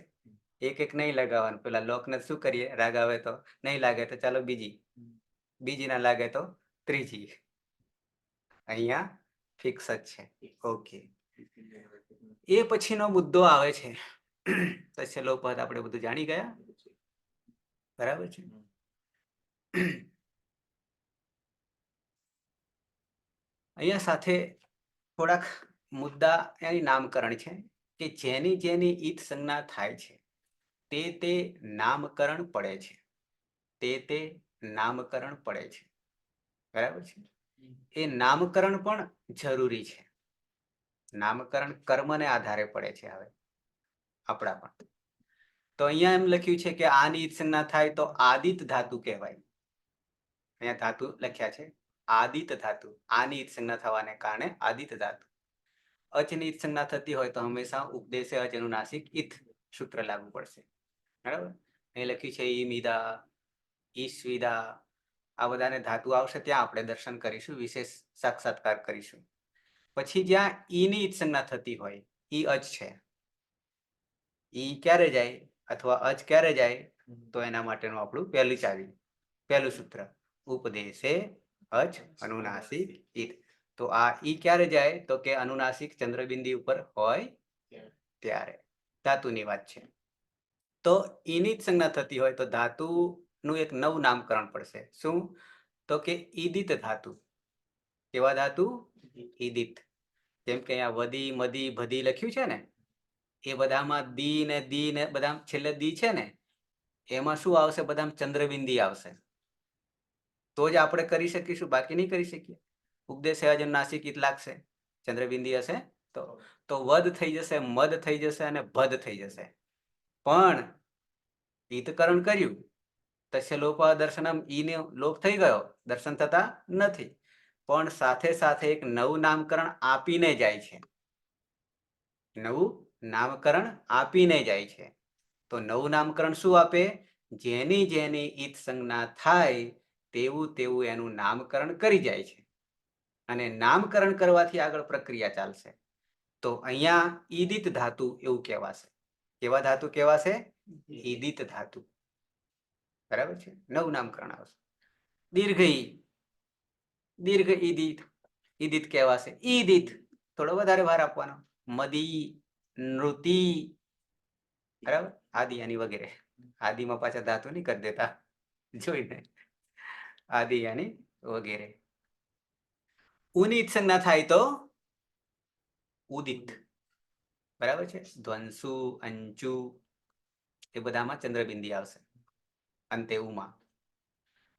એક એક નહીં લગાવવાનું. પેલા લોકને શું કરીએ? રાગ આવે તો નહીં લાગે તો ચાલો બીજી ના લાગે તો ત્રીજી. અહીંયા ફિક્સ જ છે. ઓકે. એ પછીનો મુદ્દો આવે છે તસ્ય લોપઃ. આપણે બધું જાણી ગયા. બરાબર છે. અહીંયા સાથે થોડાક મુદ્દા એની નામકરણ છે કે જેની જેની ઈત સંજ્ઞા થાય છે તે નામકરણ પડે છે. તે નામકરણ પડે છે. બરાબર છે. એ નામકરણ પણ જરૂરી છે. નામકરણ કર્મને આધારે પડે છે. હવે આપણા પણ તો અહીંયા એમ લખ્યું છે કે આની ઈત સંજ્ઞા થાય તો આદિત ધાતુ કહેવાય. અહીંયા ધાતુ લખ્યા છે આદિત ધાતુ. આની ઈત સંજ્ઞા થવાને કારણે આદિત ધાતુ. અચની ઈત સંજ્ઞા થતી હોય તો હંમેશા ઉપદેશે અચ અનુનાસિક ઈત સૂત્ર લાગુ પડશે. બરાબર. અહીં લખ્યું છે ઈમિદા, ઈસ્વિદા, આ બધાને ધાતુ આવશે ત્યાં આપણે દર્શન કરીશું, વિશેષ સાક્ષાત્કાર કરીશું. પછી જ્યાં ઈની ઈત સંજ્ઞા થતી હોય, ઈ અચ છે, ઈ ક્યારે જાય અથવા અચ ક્યારે જાય, તો એના માટેનું આપણું પહેલું સૂત્ર ઉપદેશે અચ અનુનાસિક ઈત. તો આ ઈ ક્યારે જાય? તો કે અનુનાસિક ચંદ્રબિંદી ઉપર હોય ત્યારે. ધાતુની વાત છે. તો ઈની જ સંજ્ઞા થતી હોય તો ધાતુનું એક નવું નામકરણ પડશે. શું? તો કે ઈદિત ધાતુ. કેવા ધાતુ? ઈદિત. જેમ કે અહીંયા વદી, મદી, ભદી લખ્યું છે ને, એ બધામાં દી ને બધા છેલ્લે દી છે ને, એમાં શું આવશે? બધામાં ચંદ્રબિંદી આવશે. તો જ આપણે કરી શકીશું, બાકી નહીં કરી શકીએ. ઉપદેશ નાસિક ઈત લાગશે, ચંદ્રબિંદી હશે તો વદ થઈ જશે, મદ થઈ જશે અને ભદ થઈ જશે. પણ ઈતકરણ કર્યું, તસ્ય લોપ દર્શનમ, ઈને લોપ થઈ ગયો, દર્શન થતા નથી. પણ સાથે સાથે એક નવું નામકરણ આપીને જાય છે. નવું નામકરણ આપીને જાય છે. તો નવું નામકરણ શું આપે? જેની જેની ઈત સંજ્ઞા થાય તેવું એનું નામકરણ કરી જાય છે. અને નામકરણ કરવાથી આગળ પ્રક્રિયા ચાલશે. તો અહીંયા ઈદિત ધાતુ એવું કહેવાશે. કેવા ધાતુ કહેવાશે? ઈદિત ધાતુ. બરાબર છે. નવું નામકરણ આવશે. દીર્ઘ ઈદિત કહેવાશે. ઈદિત થોડો વધારે ભાર આપવાનો. મદી, નૃતિ, બરાબર, આદિ યાની વગેરે. આદિમાં પાછા ધાતુ નહીં કરી દેતા, જોઈને. આદિ યાની વગેરે. ઉની ઈત સંજ્ઞા થાય તો ઉદિત. બરાબર છે. ધ્વંસુ, અંચુ એ બધામાં ચંદ્રબિંદી આવશે અંતે ઉમાં.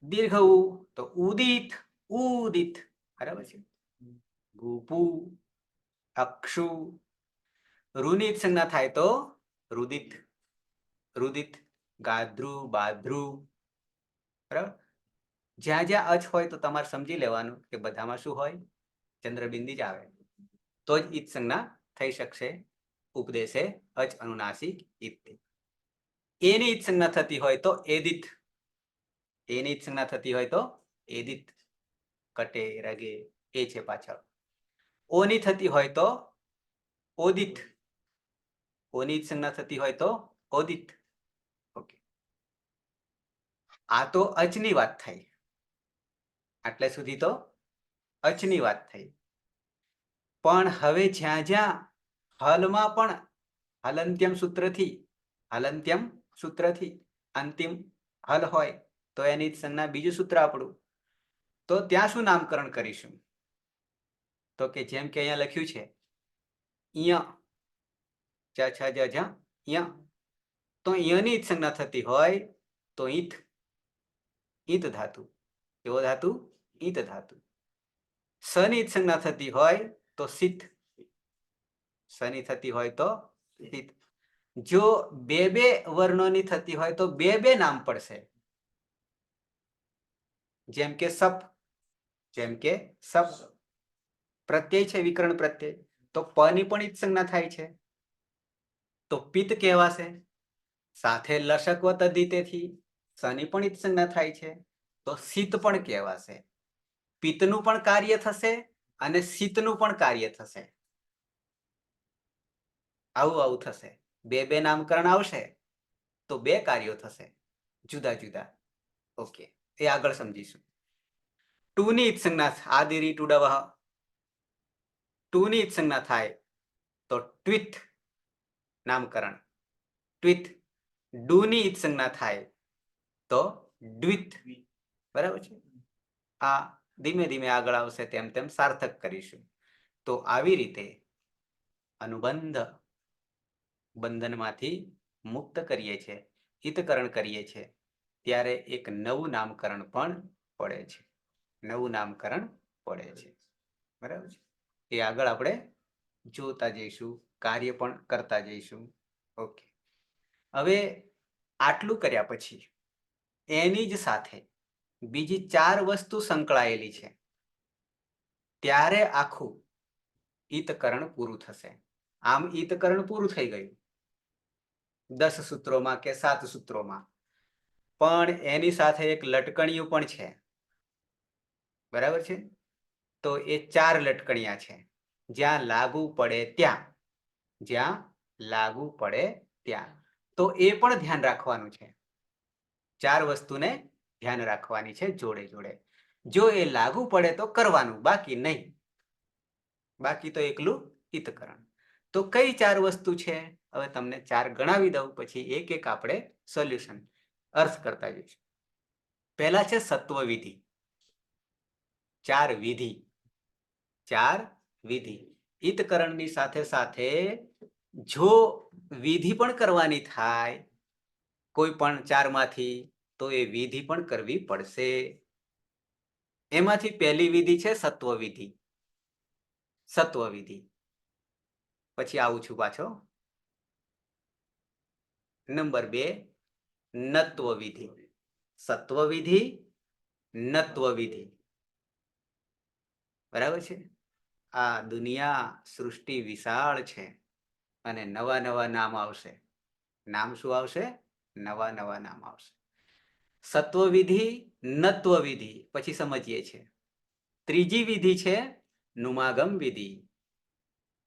દીર્ઘ ઉ તો ઉદિત, ઉદિત. બરાબર છે. ગુપુ, અક્ષુ. રુની સંજ્ઞા થાય તો રુદિત, રુદિત. ગાધ્રુ, બાધ્રુ. બરાબર. જ્યાં જ્યાં અચ હોય તો તમારે સમજી લેવાનું કે બધામાં શું હોય, ચંદ્રબિંદી જ આવે તો જ ઈત સંજ્ઞા થઈ શકશે. ઉપદેશે અચ અનુનાસિક ઇતિ. એની ઈત સંજ્ઞા થતી હોય તો એદિત, એની ઈત સંજ્ઞા થતી હોય તો એદિત. કટે, રગે એ છે પાછળ. ઓની થતી હોય તો ઓદિત, ઓની ઈત સંજ્ઞા થતી હોય તો ઓદિત. ઓકે, આ તો અચની વાત થઈ. આટલે સુધી તો અચની વાત થઈ. પણ હવે જ્યાં જ્યાં હલમાં પણ હલંત્યમ સૂત્રથી, હલંત્યમ સૂત્રથી અંતિમ હલ હોય તો એની સંજ્ઞા બીજું સૂત્ર આપણું. તો ત્યાં શું નામકરણ કરીશું? તો કે જેમ કે અહીંયા લખ્યું છે ય, ચ છ જ જ ય. તો યની સંજ્ઞા થતી હોય તો ઈત, ઈત ધાતુ. કેવો ધાતુ? ઈત ધાતુ. સની સંજ્ઞા થતી હોય તો સિત, સની થતી હોય તો સિત. જો બે બે વર્ણોની થતી હોય તો બે બે નામ પડશે. જેમ કે સપ, જેમ કે સપ. પ્રત્યય છે વિકરણ પ્રત્યય, તો પ ની પણ ઈત સંજ્ઞા થાય છે તો પિત્ત કહેવાશે. સાથે લશકવ તદ્ધિતેથી સની પણ ઈત સંજ્ઞા થાય છે તો શીત પણ કહેવાશે. પિત્તનું પણ કાર્ય થશે અને શીતનું પણ કાર્ય થશે. આવું આવું થશે. બે બે નામકરણ આવશે તો બે કાર્યો થશે જુદા જુદા. ઓકે, એ આગળ સમજીશું. ટુની ઈત સંજ્ઞા આદિરી ટુડવહ, ટુની ઈત સંજ્ઞા થાય તો ટ્વિત નામકરણ, ટ્વિત. ડુની ઈત સંજ્ઞા થાય તો દ્વિત. બરાબર છે. આ ધીમે ધીમે આગળ આવશે તેમ તેમ સાર્થક કરીશું. તો આવી રીતે અનુબંધ બંધનમાંથી મુક્ત કરીએ છીએ, હિતકરણ કરીએ છીએ, ત્યારે એક નવું નામકરણ પણ પડે છે, નવું નામકરણ પડે છે. બરાબર છે. એ આગળ આપણે જોતા જઈશું, કાર્ય પણ કરતા જઈશું. ઓકે, હવે આટલું કર્યા પછી એની જ સાથે બીજી 4 વસ્તુ સંકળાયેલી છે ત્યારે આખું ઈતકરણ પૂરું થશે. આમ ઈતકરણ પૂરું થઈ ગયું 10 સૂત્રોમાં કે 7 સૂત્રોમાં, પણ એની સાથે એક લટકણિયું પણ છે. બરાબર છે. તો એ 4 લટકણિયા છે. જ્યાં લાગુ પડે ત્યાં, જ્યાં લાગુ પડે ત્યાં. તો એ પણ ધ્યાન રાખવાનું છે. 4 વસ્તુને ધ્યાન રાખવાની છે જોડે જોડે. જો એ લાગુ પડે તો કરવાનું, બાકી નહીં. બાકી તો એકલું હિતકરણ. તો કઈ 4 વસ્તુ છે? હવે તમને 4 ગણાવી દઉં, પછી એક એક આપણે સોલ્યુશન અર્થ કરતા જઈશું. પહેલા છે સત્વ વિધિ. 4 વિધિ, 4 વિધિ. હિતકરણની સાથે સાથે જો વિધિ પણ કરવાની થાય કોઈ પણ 4 માંથી, તો એ વિધિ પણ કરવી પડશે. એમાંથી પહેલી વિધિ છે સત્વ વિધિ, સત્વ વિધિ. પછી આવું છું પાછો. નંબર 2 નત્વ વિધિ. સત્વ વિધિ, નત્વ વિધિ. બરાબર છે. આ દુનિયા સૃષ્ટિ વિશાળ છે અને નવા નવા નામ આવશે. નામ શું આવશે? નવા નવા નામ આવશે. સત્વ વિધિ, નત્વ વિધિ. પછી સમજીએ છીએ. ત્રીજી વિધિ છે નુમાગમ વિધિ.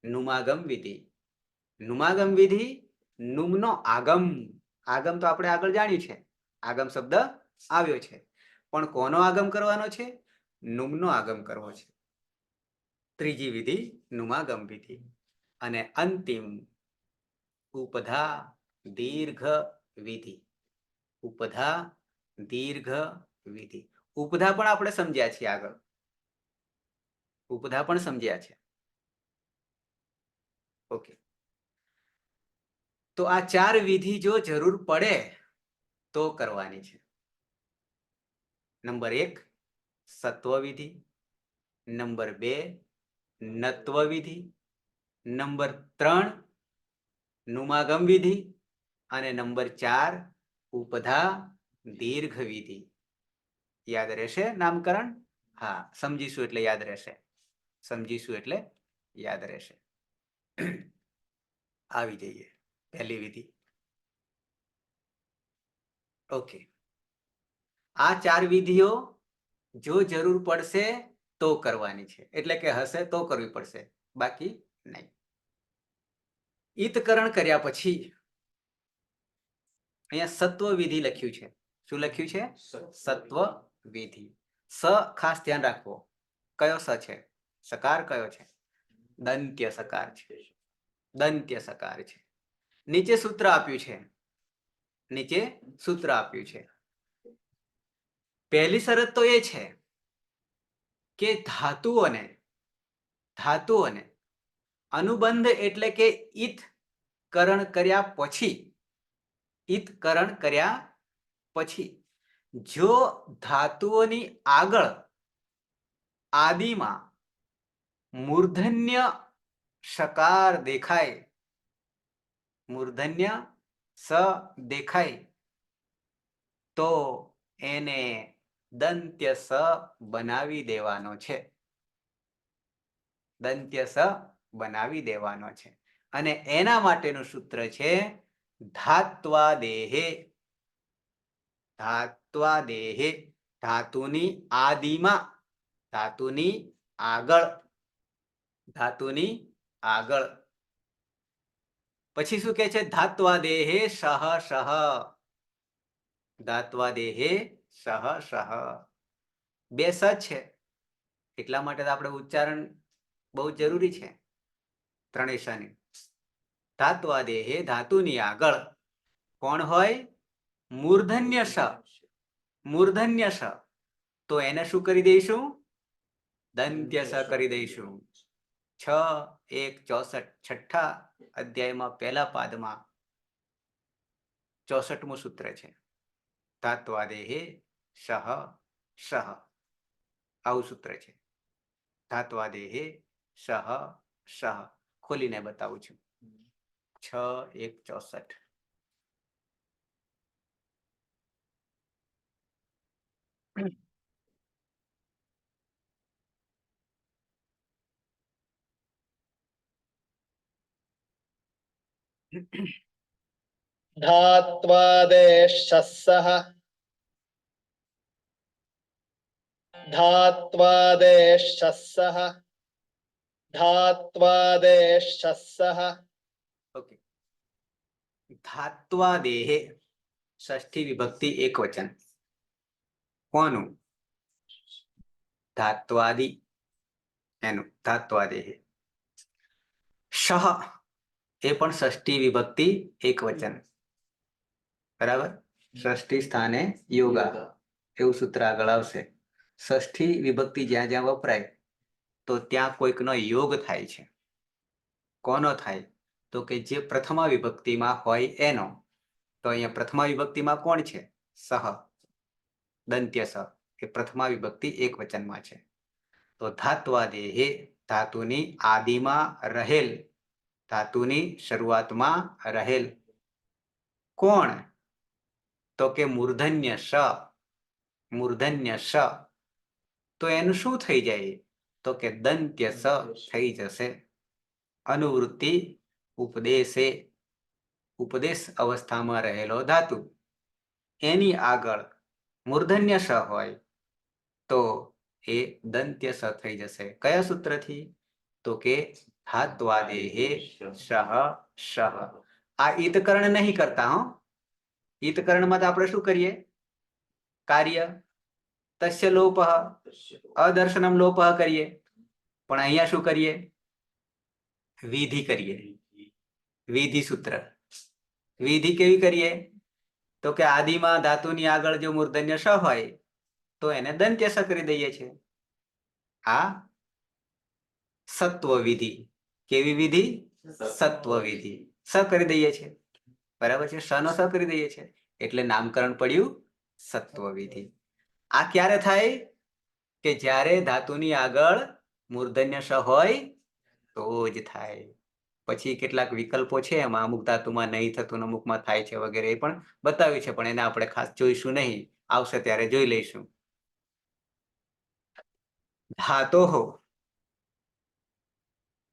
નુમાગમ વિધિ. નુમાગમ વિધિ, નુમનો આગમ. આગમ તો આપણે આગળ જાણ્યું છે, આગમ શબ્દ આવ્યો છે, પણ કોનો આગમ કરવાનો છે? નુમનો આગમ કરવો છે. ત્રીજી વિધિ નુમાગમ વિધિ. અને અંતિમ ઉપધા દીર્ઘ વિધિ. ઉપધા દીર્ઘ વિધિ. ઉપધા પણ આપણે સમજ્યા છીએ આગળ, ઉપધા પણ સમજ્યા છે. ઓકે, તો આ 4 વિધિ જો જરૂર પડે તો કરવાની છે. નંબર 1 સત્વ વિધિ, નંબર 2 નત્વ વિધિ, નંબર 3 નુમાગમ વિધિ અને નંબર 4 ઉપધા દીર્ઘ વિધિ. યાદ રહેશે નામકરણ? હા, સમજીશું એટલે યાદ રહેશે. સમજીશું એટલે યાદ રહેશે. આવી જઈએ પહેલી વિધિ. ઓકે, આ 4 વિધિઓ જો જરૂર પડશે તો કરવાની છે, એટલે કે હશે તો કરવી પડશે, બાકી નહીં. ઈતકરણ કર્યા પછી અહીંયા સત્વ વિધિ લખ્યું છે. શું લખ્યું છે? સત્વ વિધિ. સ ખાસ ધ્યાન રાખવો. કયો સ છે? સકાર કયો છે? દંત્ય સકાર છે. દંત્ય સકાર છે. નીચે સૂત્ર આપ્યું છે. નીચે સૂત્ર આપ્યું છે. પહેલી શરત તો એ છે કે ધાતુઓને અનુબંધ એટલે કે ઈતકરણ કર્યા પછી જો ધાતુઓની આગળ આદિમાં મૂર્ધન્ય સકાર દેખાય, મૂર્ધન્ય સ દેખાય તો એને દંત્ય સ બનાવી દેવાનો છે. દંત્ય સ બનાવી દેવાનો છે. અને એના માટેનું સૂત્ર છે ધાત્વાદેહે. ધાત્વાદેહે, ધાતુની આદિમાં, ધાતુની આગળ. પછી શું કહે છે? ધાત્વાદેહે સહ. ધાત્વાદેહે સહ. બે સ છે એટલા માટે આપણે ઉચ્ચારણ બહુ જરૂરી છે. ત્રણેય શની. ધાત્વાદેહે, ધાતુની આગળ કોણ હોય? મૂર્ધન્ય સ. મૂર્ધન્ય સ. તો એને શું કરી દઈશું? દંત્ય સ કરી દઈશું. 6-1-64 છઠ્ઠા અધ્યાયમાં પહેલા પાદમાં 64મું સૂત્ર છે. ધાત્વાદેહે સહ. આવું સૂત્ર છે. ધાત્વાદેહે સહ. ખોલીને બતાવું છું. 6-1-64. धात्वादेशस्सः धात्वादेशस्सः धात्वादेशस्सः. ઓકે, ધાત્વાદેહે ષષ્ઠી વિભક્તિ એકવચન. કોનું? ધાત્વાદિ એનું. ધાત્વાદેહે. સહ એ પણ ષષ્ઠી વિભક્તિ એકવચન. બરાબર? ષષ્ઠી સ્થાને યોગા એવું સૂત્ર આગળ આવશે. ષષ્ઠી વિભક્તિ જ્યાં જ્યાં વપરાય તો ત્યાં કોઈકનો યોગ થાય છે. કોનો થાય? તો કે જે પ્રથમા વિભક્તિમાં હોય એનો. તો અહીંયા પ્રથમા વિભક્તિમાં કોણ છે? સહ. દંત્ય સ એ પ્રથમા વિભક્તિ એકવચનમાં છે. તો ધાત્વાદેહે, ધાતુની આદિમાં રહેલ, ધાતુની શરૂઆતમાં રહેલ કોણ? તો કે મૂર્ધન્ય સ. મૂર્ધન્ય સ. તો એનું શું થઈ જાય? તો કે દંત્ય સ થઈ જશે. અનુવૃત્તિ ઉપદેશે, ઉપદેશ અવસ્થામાં રહેલો ધાતુ એની આગળ મૂર્ધન્ય સ હોય તો એ દંત્ય સ થઈ જશે. કયા સૂત્રથી? તો કે ધાત્વાદેહે સહ. આ ઈતકરણ નહીં કરતા. ઈતકરણમાં તો આપણે શું કરીએ? કાર્ય તસ્ય લોપઃ અદર્શનમ લોપઃ કરીએ. પણ અહીંયા શું કરીએ? વિધિ કરીએ. વિધિ સૂત્ર. વિધિ કેવી કરીએ? તો કે આદિમાં ધાતુની આગળ જો મૂર્ધન્ય સ હોય તો એને દંત્ય સ કરી દઈએ છીએ. આ સત્વ વિધિ. કેવી વિધિ? સત્વ વિધિ. સ કરી દઈએ છે, બરાબર છે, સ નો સ કરી દઈએ છે, એટલે નામકરણ પડ્યું સત્વ વિધિ. આ ક્યારે થાય? કે જ્યારે ધાતુની આગળ મૂર્ધન્ય સ હોય તો જ થાય. પછી કેટલાક વિકલ્પો છે, એમાં અમુક ધાતુમાં નહીં થતું ને અમુકમાં થાય છે વગેરે, એ પણ બતાવ્યું છે, પણ એને આપણે ખાસ જોઈશું નહીં, આવશે ત્યારે જોઈ લઈશું. ધાતોઃ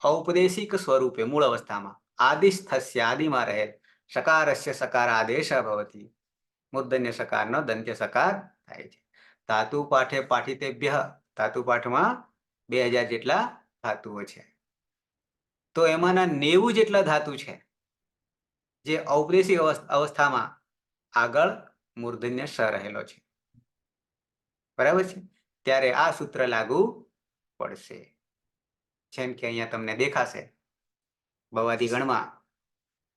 ઔપદેશિક સ્વરૂપે મૂળ અવસ્થામાં આદિસ્થસ્ય આદિમાં રહેલ સકારસ્ય સકાર આદેશ ભવતી. મૂર્ધન્ય સકારનો દંત્ય સકાર થાય છે. ધાતુ પાઠે પાઠિતેભ્ય, ધાતુ પાઠમાં 2000 જેટલા ધાતુઓ છે, તો એમાંના 90 જેટલા ધાતુ છે જે ઔપદેશિક અવસ્થામાં આગળ મૂર્ધન્ય સ રહેલો છે, બરાબર છે, ત્યારે આ સૂત્ર લાગુ પડશે. જેમ કે અહીંયા તમને દેખાશે ભવાદી ગણમાં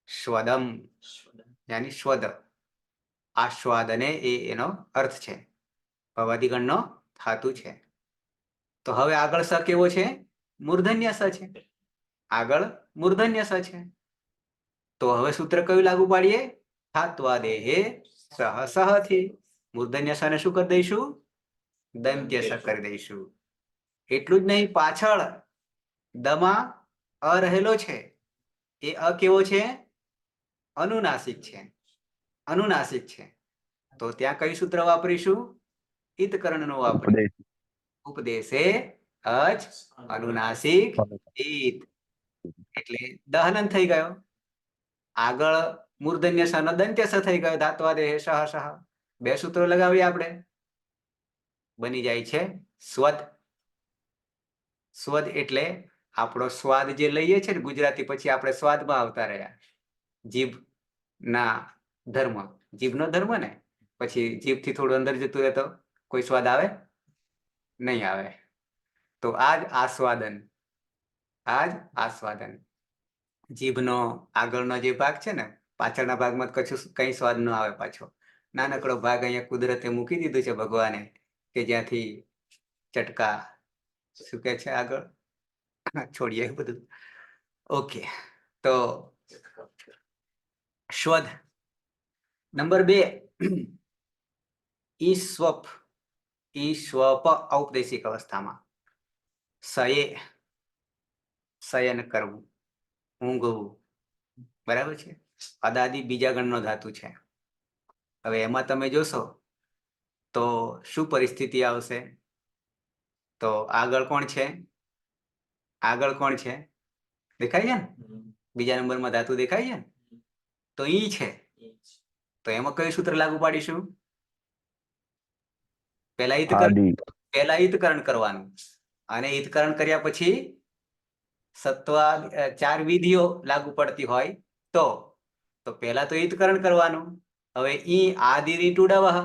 સ્વદમ યાની સ્વદ, આસ્વાદને એ એનો અર્થ છે, ભવાદી ગણનો ધાતુ છે. તો હવે આગળ સ કેવો છે? મૂર્ધન્ય સ છે, આગળ મૂર્ધન્ય સ છે. તો હવે સૂત્ર કયું લાગુ પાડીએ? ધાત્વાદેહે સહ સહ થી મૂર્ધન્ય સ ને શું કરી દઈશું? દંત્ય સ કરી દઈશું. એટલું જ નહીં, પાછળ દમાં અ રહેલો છે, એ અ કેવો છે? અનુનાસિક છે, અનુનાસિક છે. તો ત્યાં કયું સૂત્ર વાપરીશું? ઈતકરણનું વાપરીશું. ઉપદેશે અચ અનુનાસિક ઈત, એટલે દહનન થઈ ગયો. આગળ મૂર્ધન્ય સ નો દંત્ય સ થઈ ગયો, ધાત્વાદેહે સહ સહ. બે સૂત્રો લગાવીએ આપણે, બની જાય છે સ્વદ. સ્વદ એટલે આપણો સ્વાદ જે લઈએ છે ને ગુજરાતી, પછી આપણે સ્વાદમાં આવતા રહ્યા. જીભ ના ધર્મ, જીભનો ધર્મ ને, પછી જીભથી થોડું અંદર જતું રહે તો કોઈ સ્વાદ આવે? નહીં આવે. તો આ જ આસ્વાદન, આ જ આસ્વાદન. જીભનો આગળનો જે ભાગ છે ને, પાછળના ભાગમાં કશું કઈ સ્વાદ ન આવે પાછો. નાનકડો ભાગ અહીંયા કુદરતે મૂકી દીધું છે ભગવાને, કે જ્યાંથી ચટકા શું કે છે આગળ, છોડીએ બધું. ઓકે, તો સ્વદ. નંબર 2, ઈસ્વપ. ઈસ્વપ ઔપદેશિક અવસ્થામાં સયે, શયન કરવું, ઊંઘવું, બરાબર છે, અદાદિ બીજા ગણનો ધાતુ છે. હવે એમાં તમે જોશો તો શું પરિસ્થિતિ આવશે? તો આગળ કોણ છે? આગળ કોણ છે? દેખાય છે ને? બીજા નંબરમાં ધાતુ દેખાય છે ને? તો ઈ છે. તો એમાં કયું સૂત્ર લાગુ પાડીશું? પહેલા ઈતકરણ કરવાનું, અને ઈતકરણ કર્યા પછી સત્વા 4 વિધિઓ લાગુ પડતી હોય તો પહેલા તો ઈતકરણ કરવાનું. હવે ઈ આદિરી ટુડવહ,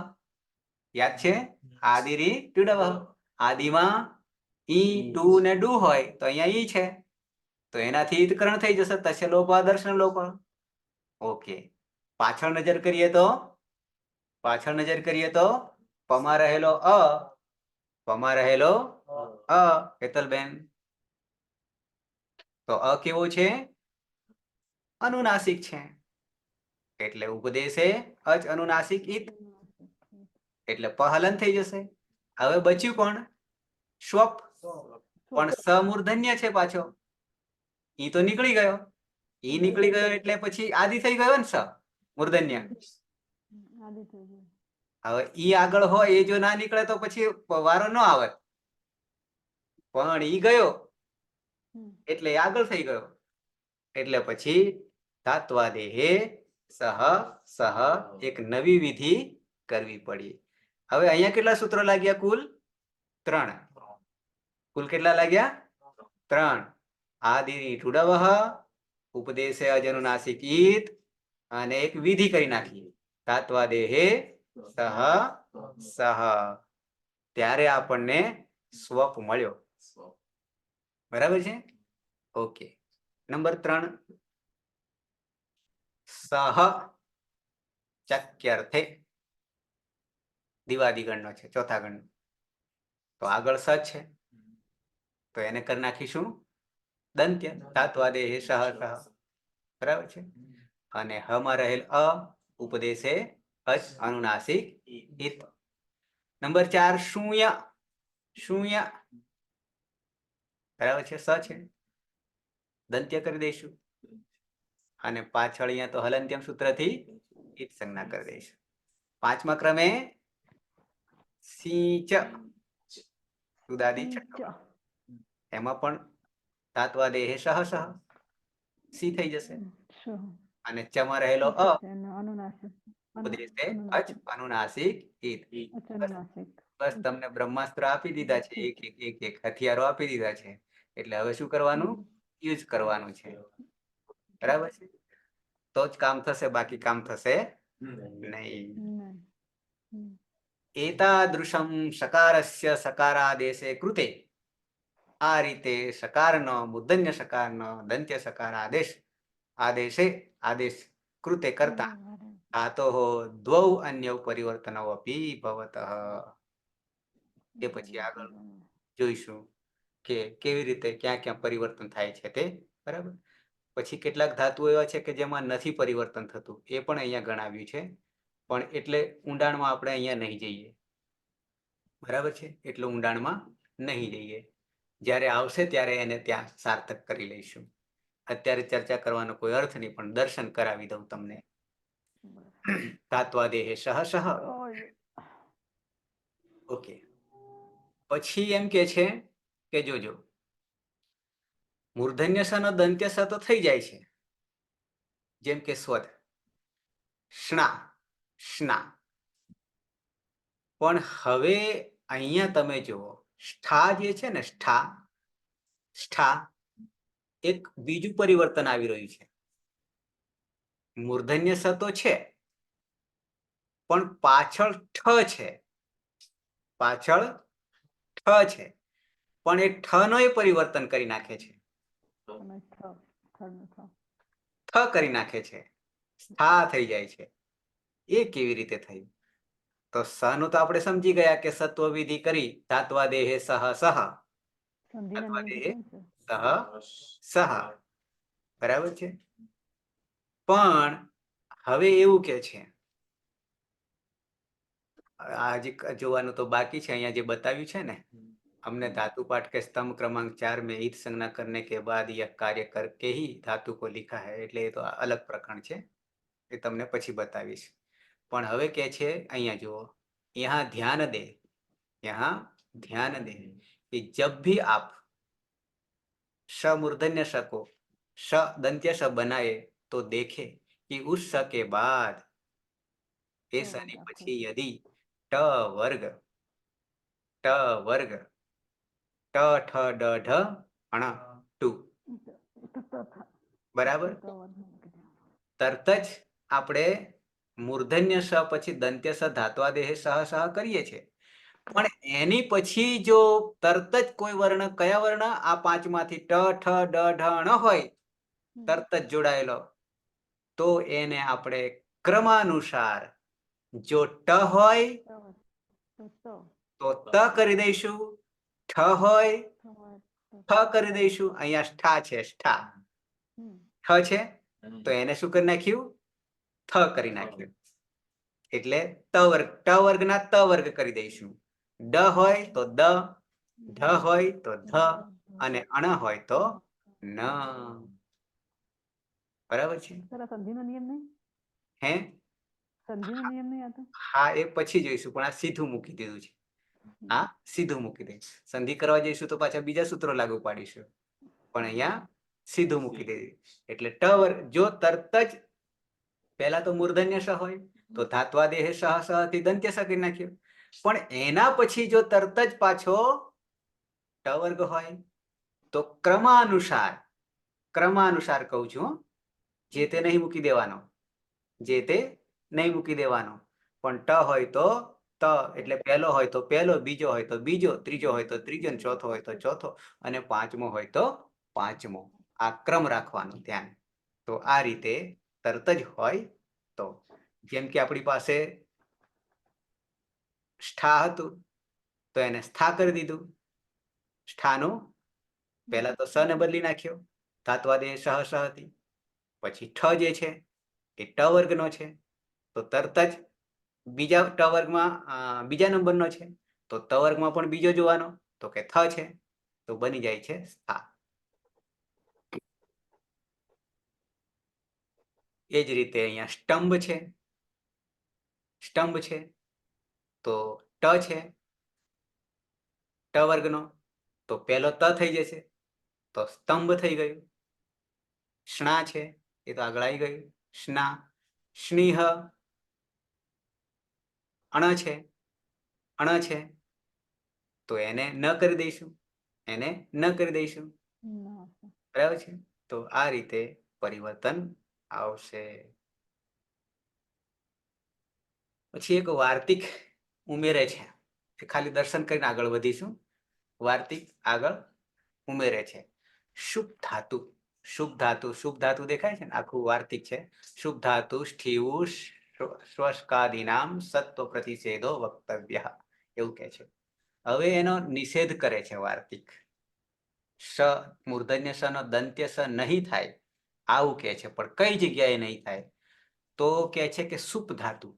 યાદ છે? આદિરી ટુડવહ. આદિમાં ઈ ટુ ને ડુ હોય તો અહીંયા ઈ છે, તો એનાથી ઈતકરણ થઈ જશે. તસ્ય લોપ દર્શન લોપ. ઓકે, પાછળ નજર કરીએ તો, પાછળ નજર કરીએ તો પમાં રહેલો અ, પમાં રહેલો અ, હેતલબેન, તો અ કેવો છે? અનુનાસિક છે, એટલે ઉપદેશે અચ અનુનાસિક ઈત, એટલે પહલન થઈ જશે. હવે બચ્યું કોણ? સ્વપ. પણ સમૂર્ધન્ય છે પાછો, ઈ તો નીકળી ગયો. ઈ નીકળી ગયો એટલે પછી આદિ થઈ ગયો ને, સ મૂર્ધન્ય. હવે ઈ આગળ હોય, એ જો ના નીકળે તો પછી વારો ન આવે, પણ ઈ ગયો એટલે આગળ થઈ ગયો, એટલે પછી ધાત્વાદેહે સહ સહ એક નવી વિધિ કરવી પડી. હવે અહીંયા કેટલા સૂત્રો લાગ્યા? કુલ 3. કુલ કેટલા લાગ્યા? 3. આદિની ટુડવહ, ઉપદેશે અજનુનાસિક ઈત, અને એક વિધિ કરી નાખી, ધાત્વાદેહે સહ સહ. ત્યારે આપણને સ્વપ મળ્યો, બરાબર છે? ઓકે. નંબર 3, સહ ચક્યર્થે, દિવાદી ગણનો છે, ચોથા ગણનો. તો આગળ સ છે, તો એને કરી નાખીશું દંત્ય ધાત્વાદેહે સહ સહ, બરાબર છે. અને હમાં રહેલ અ ઉપદેશે અચ અનુનાસિક ઇત. નંબર 4 શૂન્ય, શૂન્ય બરાબર છે, સ છે, દંત્ય કરી દઈશું. અને પાછળ અહીંયા તો હલંત્યમ સૂત્રથી ઇત સંજ્ઞા કરી દઈશું. 5મા ક્રમે સિંચ, સુદાદી છઠ્ઠો, એમાં પણ ધાત્વાદેહે સહ સહ, સી થઈ જશે. અને ચમાં રહેલો અ ઉપદેશે અચ અનુનાસિક ઇત. બસ તમને બ્રહ્માસ્ત્ર આપી દીધા છે, એક એક એક એક હથિયારો આપી દીધા છે. એટલે હવે શું કરવાનું? યુઝ કરવાનું છે, બરાબર છે. તો જ કામ થશે, બાકી કામ થશે નહીં. એતાદૃશમ સકારસ્ય સકારાદેશે કૃતે, આ રીતે સકારનો મૂર્ધન્ય સકારનો દંત્ય સકાર આદેશે આદેશ કૃતે કરતા ધાતોઃ દ્વૌ અન્યૌ પરિવર્તનો અપી ભવતઃ. એ પછી આગળ જોઈશું કે કેવી રીતે ક્યાં ક્યાં પરિવર્તન થાય છે તે, બરાબર. પછી કેટલાક ધાતુઓ એવા છે કે જેમાં નથી પરિવર્તન થતું, એ પણ અહીંયા ગણાવ્યું છે. પણ એટલે ઊંડાણમાં આપણે અહીંયા નહીં જઈએ, બરાબર છે. એટલે ઊંડાણમાં નહીં જઈએ, જ્યારે આવશે ત્યારે એને ત્યાં સાર્થક કરી લઈશું. અત્યારે ચર્ચા કરવાનો કોઈ અર્થ નહીં, પણ દર્શન કરાવી દઉં તમને. ધાત્વાદેહે સહ સહ, ઓકે. પછી એમ કે છે કે જોજો, મૂર્ધન્ય સ નો દંત્ય સ તો થઈ જાય છે, જેમ કે સ્વધ, શ્ના, શ્ના. પણ હવે અહીંયા તમે જુઓ, સ્થા જે છે ને, સ્થા, સ્થા, એક બીજું પરિવર્તન આવી રહ્યું છે. મૂર્ધન્ય સ તો છે, પણ પાછળ ઠ છે, પાછળ ઠ છે, પણ એ ઠ નો એ પરિવર્તન કરી નાખે છે, થ કરી નાખે છે, સ્થા થઈ જાય છે. એ કેવી રીતે થયું? તો સ નું તો આપણે સમજી ગયા કે સત્વ વિધિ કરી ધાત્વાદેહે સહ સહ, ધાત્વાદેહે સહ સહ, બરાબર છે. પણ હવે એવું કે છે, હજી જોવાનું તો બાકી છે. અહીંયા જે બતાવ્યું છે ને, हमने धातु पाठ के स्तंभ क्रमांक 4 में ईद संज्ञा करने के बाद यह कार्य करके ही धातु को लिखा है, એટલે એ તો અલગ પ્રકરણ છે, એ તમને પછી બતાવીશ. પણ હવે કે છે અહીંયા જુઓ, यहाँ ध्यान दे, यहाँ ध्यान दे कि जब भी आप श मूर्धन्य श को श दंत्य श बनाए तो देखे कि उस श के बाद એ શની પછી यदि ट वर्ग, ट वर्ग, ટ ઠ ડ ઢ અણ ટુ, બરાબર. તરત જ આપણે મૂર્ધન્ય સ પછી દંત્ય સ ધાત્વાદેહે સહ સહ કરીએ છીએ. પણ એની પછી જો તરત જ કોઈ વર્ણ, કયા વર્ણ? આ પાંચમાંથી ટ ઠ ડ ઢ અણ હોય, તરત જ જોડાયેલો, તો એને આપણે ક્રમાનુસાર, જો ટ હોય તો ત કરી દઈશું, ઠ હોય ઠ કરી દઈશું. અહીંયા ષ્ઠા છે, ષ્ઠા, ઠ છે, તો એને શું કરી નાખ્યું? થ કરી નાખ્યું. એટલે ત વર્ગ, ટ વર્ગના ત વર્ગ કરી દઈશું. ડ હોય તો દ, ઢ હોય તો ધ, અને અણ હોય તો ન, બરાબર છે. હે, હા, એ પછી જોઈશું, પણ આ સીધું મૂકી દીધું છે. હા, સીધું મૂકી દઈશ. સંધિ કરવા જઈશું તો પાછા બીજા સૂત્રો લાગુ પાડીશું, પણ અહીંયા સીધું મૂકી દીધું. એટલે ટ વર્ગ, જો તરત જ પહેલા તો મૂર્ધન્ય સ હોય તો ધાત્વાદેહે સહ સહ થી દંત્ય સ કરી નાખ્યો. પણ એના પછી જો તરત જ પાછો ટ વર્ગ હોય તો ક્રમાનુસાર, ક્રમાનુસાર કહું છું, જે તે નહીં મૂકી દેવાનો, જે તે નહીં મૂકી દેવાનો. પણ ટ હોય તો ત, એટલે પહેલો હોય તો પહેલો, બીજો હોય તો બીજો, ત્રીજો હોય તો ત્રીજો, ચોથો હોય તો ચોથો, અને પાંચમો હોય તો પાંચમો. આ ક્રમ રાખવાનું ધ્યાન. તો આ રીતે તરત જ હોય તો, જેમ કે આપણી પાસે ષ્ઠા હતું તો એને સ્થા કરી દીધું, ષ્ઠાનું પહેલા તો સ ને બદલી નાખ્યો, ધાત્વાદેહ સહ સહ હતી. પછી ઠ જે છે એ ટ વર્ગનો છે, તો તરત જ બીજા ટ વર્ગમાં બીજા નંબરનો છે, તો ત વર્ગમાં પણ બીજો જોવાનો, તો કે થ છે, તો બની જાય છે સ્થા. એ જ રીતે અહીંયા સ્તંભ છે, સ્તંભ છે તો ટ છે, ટ વર્ગનો, તો પહેલો ત થઈ જશે, તો સ્તંભ થઈ ગયું. સ્ણા છે એ તો આગળ આવી ગયું, સ્ના. સ્નેહ અણ છે, અણ છે, તો એને ન કરી દઈશું, એને ન કરી દઈશું. બરાબર છે, તો આ રીતે પરિવર્તન આવશે. પછી એક વાર્તિક ઉમેરે છે, એ ખાલી દર્શન કરીને આગળ વધીશું. વાર્તિક આગળ ઉમેરે છે. શુભ ધાતુ, શુભ ધાતુ, શુભ ધાતુ દેખાય છે ને, આખું વાર્તિક છે. શુભ ધાતુ સ્થિવું શ્વસ્કાદીનામ સત્વ પ્રતિષેધો વક્તવ્ય, એવું કે છે. હવે એનો નિષેધ કરે છે વાર્તિક. સ મૂર્ધન્ય સ નો દંત્ય સ નહીં થાય આવું કે છે, પણ કઈ જગ્યાએ નહીં થાય, તો કે છે કે સુપ ધાતુ.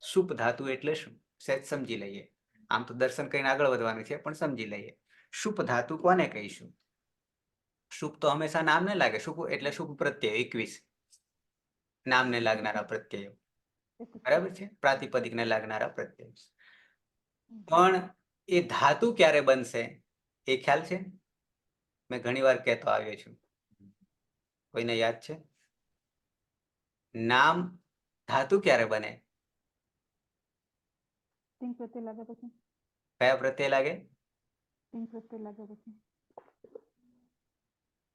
સુપ ધાતુ એટલે શું, સહેજ સમજી લઈએ. આમ તો દર્શન કરીને આગળ વધવાનું છે, પણ સમજી લઈએ. શુપ ધાતુ કોને કહીશું? શુપ તો હંમેશા નામને લાગે, શુપ એટલે શુપ પ્રત્યય 21, નામને લાગનારા પ્રત્યયો, બરાબર છે, પ્રાતિપદિકને લાગનારા પ્રત્યય. પણ એ ધાતુ ક્યારે બનશે એ ખ્યાલ છે? મેં ઘણી વાર કહેતો આવ્યો છું, કોઈને યાદ છે? નામ ધાતુ ક્યારે બને? કયા પ્રત્યય લાગે?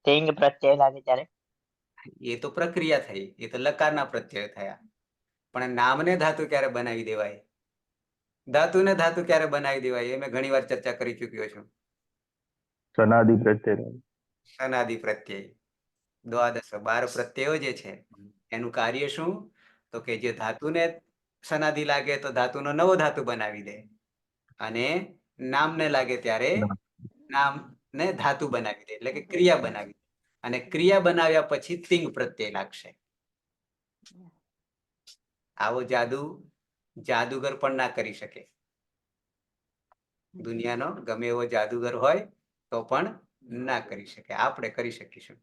તિંગ પ્રત્યય લાગે ત્યારે. એ તો પ્રક્રિયા થઈ, એ તો લકારના પ્રત્યય થયા. પણ નામને ધાતુ ક્યારે બનાવી દેવાય? ધાતુને ધાતુ ક્યારે બનાવી દેવાય એ મેં ઘણી વાર ચર્ચા કરી ચૂક્યો છું. સનાદિ પ્રત્યય. સનાદિ પ્રત્યય, દ્વાદશ 12 પ્રત્યયો જે છે એનું કાર્ય શું? તો કે જે ધાતુને સનાદિ લાગે તો ધાતુનો નવો ધાતુ બનાવી દે, અને નામને લાગે ત્યારે નામને ધાતુ બનાવી દે, એટલે કે ક્રિયા બનાવી દે. અને ક્રિયા બનાવ્યા પછી તિંગ પ્રત્યય લાગશે. આવો જાદુ જાદુગર પણ ના કરી શકે. દુનિયાનો ગમે એવો જાદુગર હોય તો પણ ના કરી શકે, આપણે કરી શકીશું.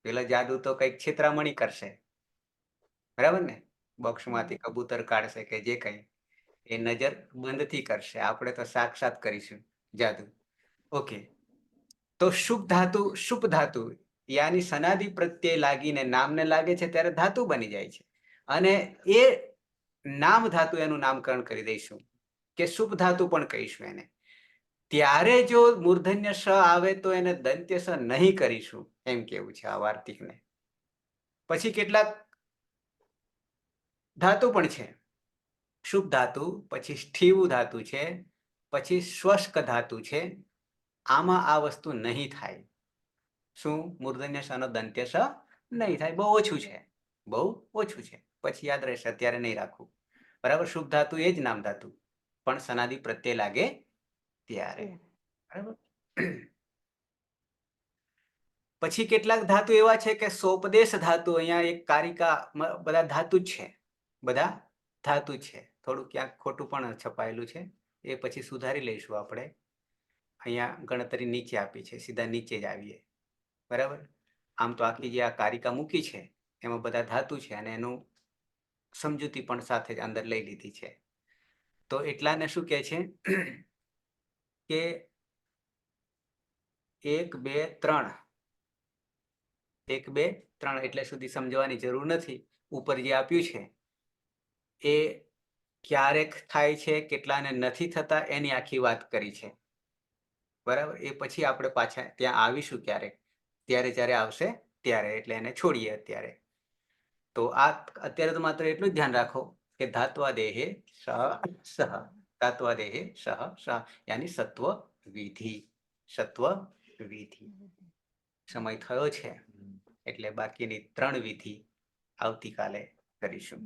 પેલા જાદુ તો કઈક છેતરામણી કરશે, બરાબર ને, બોક્સમાંથી કબૂતર કાઢશે કે જે કઈ, એ નજર બંધથી કરશે. આપણે તો સાક્ષાત કરીશું જાદુ. ઓકે, તો શુભ ધાતુ, શુભ ધાતુ યાની સનાદિ પ્રત્યય લાગીને નામને લાગે છે ત્યારે ધાતુ બની જાય છે, અને એ નામ ધાતુ એનું નામકરણ કરી દઈશું કે શુભ ધાતુ પણ કહીશું એને. ત્યારે જો મૂર્ધન્ય સ આવે તો એને દંત્ય સ નહીં કરીશું, એમ કેવું છે આ વાર્તિકને. પછી કેટલાક ધાતુ પણ છે, શુભ ધાતુ, પછી સ્થિવ ધાતુ છે, પછી સ્વસ્ક ધાતુ છે. આમાં આ વસ્તુ નહીં થાય. શું? મૂર્ધન્ય સ નો દંત્ય સ નહીં થાય, બહુ ઓછું છે, બહુ ઓછું છે. પછી યાદ રહેશે, અત્યારે નહીં રાખવું, બરાબર. શુભ ધાતુ એ જ નામ ધાતુ, પણ સનાદિ પ્રત્યય લાગે ત્યારે, બરાબર. પછી કેટલાક ધાતુ એવા છે કે સોપદેશ ધાતુ, અહીંયા એક કારિકા, બધા ધાતુ જ છે, બધા ધાતુ છે. થોડું ક્યાંક ખોટું પણ છપાયેલું છે, એ પછી સુધારી લઈશું આપણે. અહીંયા ગણતરી નીચે આપી છે, સીધા નીચે જ આવીએ, બરાબર. આમ તો આખી જે આ કારિકા મૂકી છે એમાં બધા ધાતુ છે, અને એનું સમજૂતી પણ સાથે જ અંદર લઈ લીધી છે. તો એટલાને શું કહે છે કે 1 2 3, 1 2 3 એટલે સુધી સમજવાની જરૂર નથી. ઉપર જે આપ્યું છે એ ક્યારેક થાય છે, કેટલાને નથી થતા, એની આખી વાત કરી છે, બરાબર. એ પછી આપણે પાછા ત્યાં આવીશું ક્યારેક, ત્યારે જ્યારે આવશે ત્યારે, એટલે એને છોડીએ અત્યારે. તો આ અત્યારે તો માત્ર એટલું જ ધ્યાન રાખો કે ધાત્વાદેહે સહ સહ, ધાત્વાદેહે સહ સહ, યાની સત્વ વિધિ, સત્વ વિધિ. સમય થયો છે એટલે બાકીની 3 વિધિ આવતીકાલે કરીશું.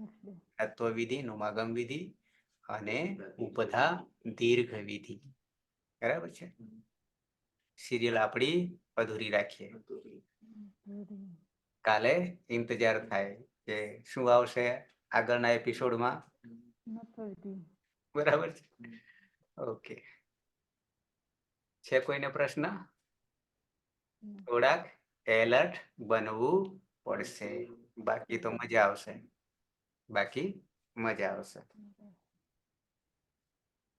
તત્વ વિધિ, નુમાગમ વિધિ અને ઉપધા દીર્ઘ વિધિ, બરાબર છે. સિરિયલ આપણી અધૂરી રાખીએ. કાલે ઇંતજાર થાય કે શું આવશે આગળના એપિસોડમાં. બરાબર છે. ઓકે, છે કોઈને પ્રશ્ન? થોડાક એલર્ટ બનવું પડશે, બાકી તો મજા આવશે.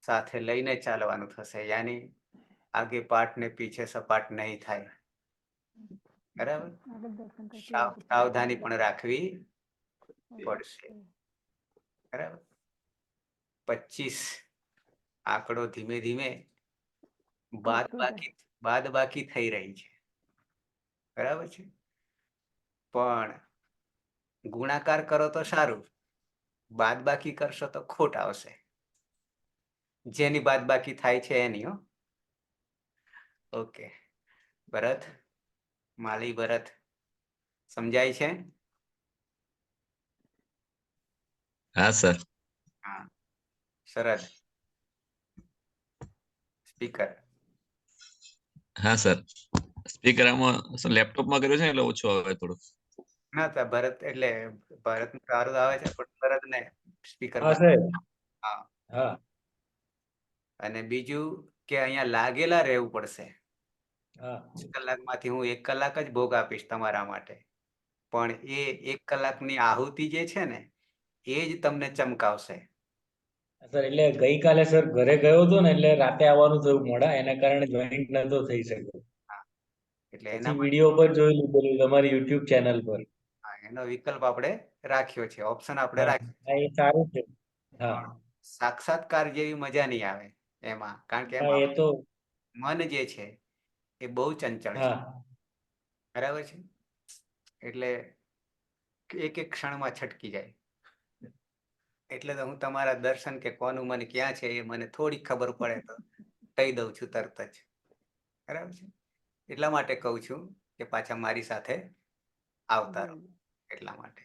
સાથે લઈને ચાલવાનું થશે, યાની આગે પાઠ ને પીછે સપાટ નહીં થાય. બરાબર. સાવધાની પણ રાખવી પડશે. બરાબર. 25 આંકડો ધીમે ધીમે બાદ બાકી થઈ રહી છે. બરાબર છે. પણ ગુણાકાર કરો તો સારું, બાદ બાકી કરશો તો ખોટ આવશે. જેની બાદ બાકી થાય છે એની. ઓકે, ભરત, માલી ભરત, સમજાય છે? હા સર. હા. શરદ, સ્પીકર. હા સર, સ્પીકર આમાં લેપટોપમાં કર્યું છે એટલે ઓછું આવે થોડું. ના તો ભરત એટલે ભરત સારું આવે છે, પણ ભરત ને સ્પીકર. હા. હા. અને બીજું કે અહીંયા લાગેલા રહેવું પડશે. હા. 6 કલાકમાંથી હું 1 કલાક જ ભોગ આપીશ તમારા માટે, પણ એ 1 કલાકની આહુતિ જે છે ને એ જ તમને ચમકાવશે. સર એટલે ગઈકાલે સર ઘરે ગયો હતો ને એટલે રાતે આવવાનું થયું મોડા, એના કારણે જોઈન્ટ નતો થઈ શક્યો. એટલે પછી એના વિડીયો પર જોઈ લીધેલું તમારી યુટ્યુબ ચેનલ પર. એનો વિકલ્પ આપણે રાખ્યો છે, ઓપ્શન આપણે રાખ્યો. હા, એ સારું છે. હા. સાક્ષાત્કાર જેવી મજા નહીં આવે એમાં, કારણ કે હા, એમાં એ તો. મન જે છે એ બહુ ચંચળ છે. હા. બરાબર છે. એટલે એક એક ક્ષણમાં છટકી જાય. એટલે તો હું તમારા દર્શન કે કોનું મન ક્યાં છે એ મને થોડી ખબર પડે તો કહી દઉં છું તરત જ. બરાબર છે. એટલા માટે કહું છું કે પાછા મારી સાથે આવતા રહો, એટલા માટે.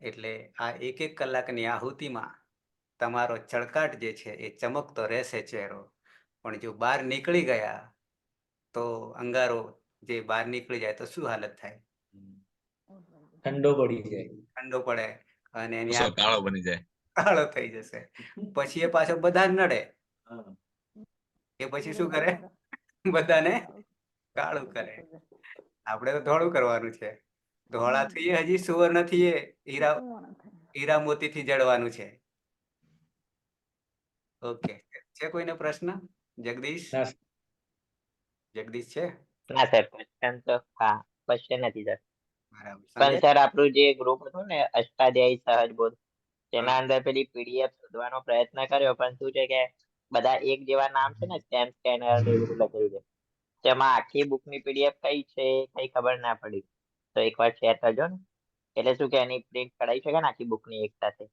એટલે આ 1 કલાકની આહુતિમાં તમારો ચળકાટ જે છે એ ચમકતો રહેશે ચહેરો, પણ જો બહાર નીકળી ગયા તો અંગારો જે બહાર નીકળી જાય તો શું હાલત થાય? ઠંડો પડી જાય. ઠંડો પડે અને એની ગુસ્સો કાળો બની જાય. કાળો થઈ જશે. પછી એ પાછો બધા નડે. એ પછી શું કરે? બધાને કાળું કરે. આપણે તો ધોળું કરવાનું છે. ધોળા થઈએ હજી સુવર્ણ થઈએ, હીરા મોતીથી જડવાનું છે. ઓકે, છે કોઈને પ્રશ્ન? જગદીશ છે? ના સર, ક્વેશ્ચન તો હા ક્વેશ્ચન નથી સર. બરાબર. પણ સંજય? સર આપણું જે ગ્રુપ હતું ને અષ્ટાધ્યાયી સહજબોધ, તેના અંદર પેલી પીડીએફ શોધવાનો પ્રયત્ન કર્યો, પણ શું છે કે બધા એક જેવા નામ છે ને, સ્ટેમ સ્કેનર ને એવું બધું લખેલું છે. તેમાં આખી બુક ની પીડીએફ કઈ છે કઈ ખબર ના પડી, તો એકવાર શેર કરજો ને. એટલે શું કે એની પ્રિન્ટ કઢાઈ શકે ને આખી બુક ની એક સાથે.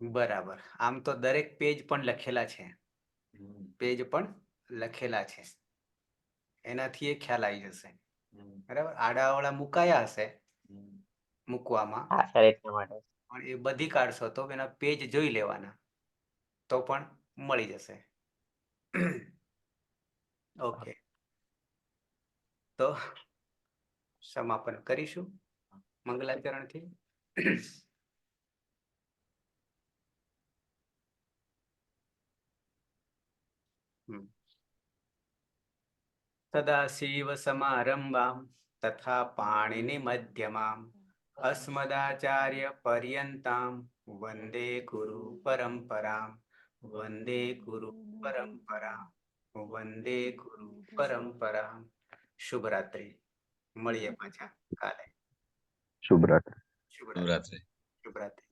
બરાબર. આમ તો દરેક પેજ પણ લખેલા છે. એનાથી એ ખ્યાલ આવી જશે. બરાબર. આડાઅવળા મુકાયા હશે મૂકવામાં, હા સર, એટલા માટે. પણ એ બધી કાઢશો તો એના પેજ જોઈ લેવાના તો પણ મળી જશે. ઓકે, તો સમાપન કરીશું મંગલાચરણથી. સદાશિવ સમારંભામ તથા પાણિનિ મધ્યમામ અસ્મદાચાર્ય પર્યંતામ વંદે ગુરુ પરંપરામ. વંદે ગુરુ પરંપરામ. વંદે ગુરુ પરંપરામ. શુભરાત્રિ. મળીએ પાછા કાલે. શુભરાત્રી. શુભરાત્રિ. શિવરાત્રી. શુભરાત્રિ.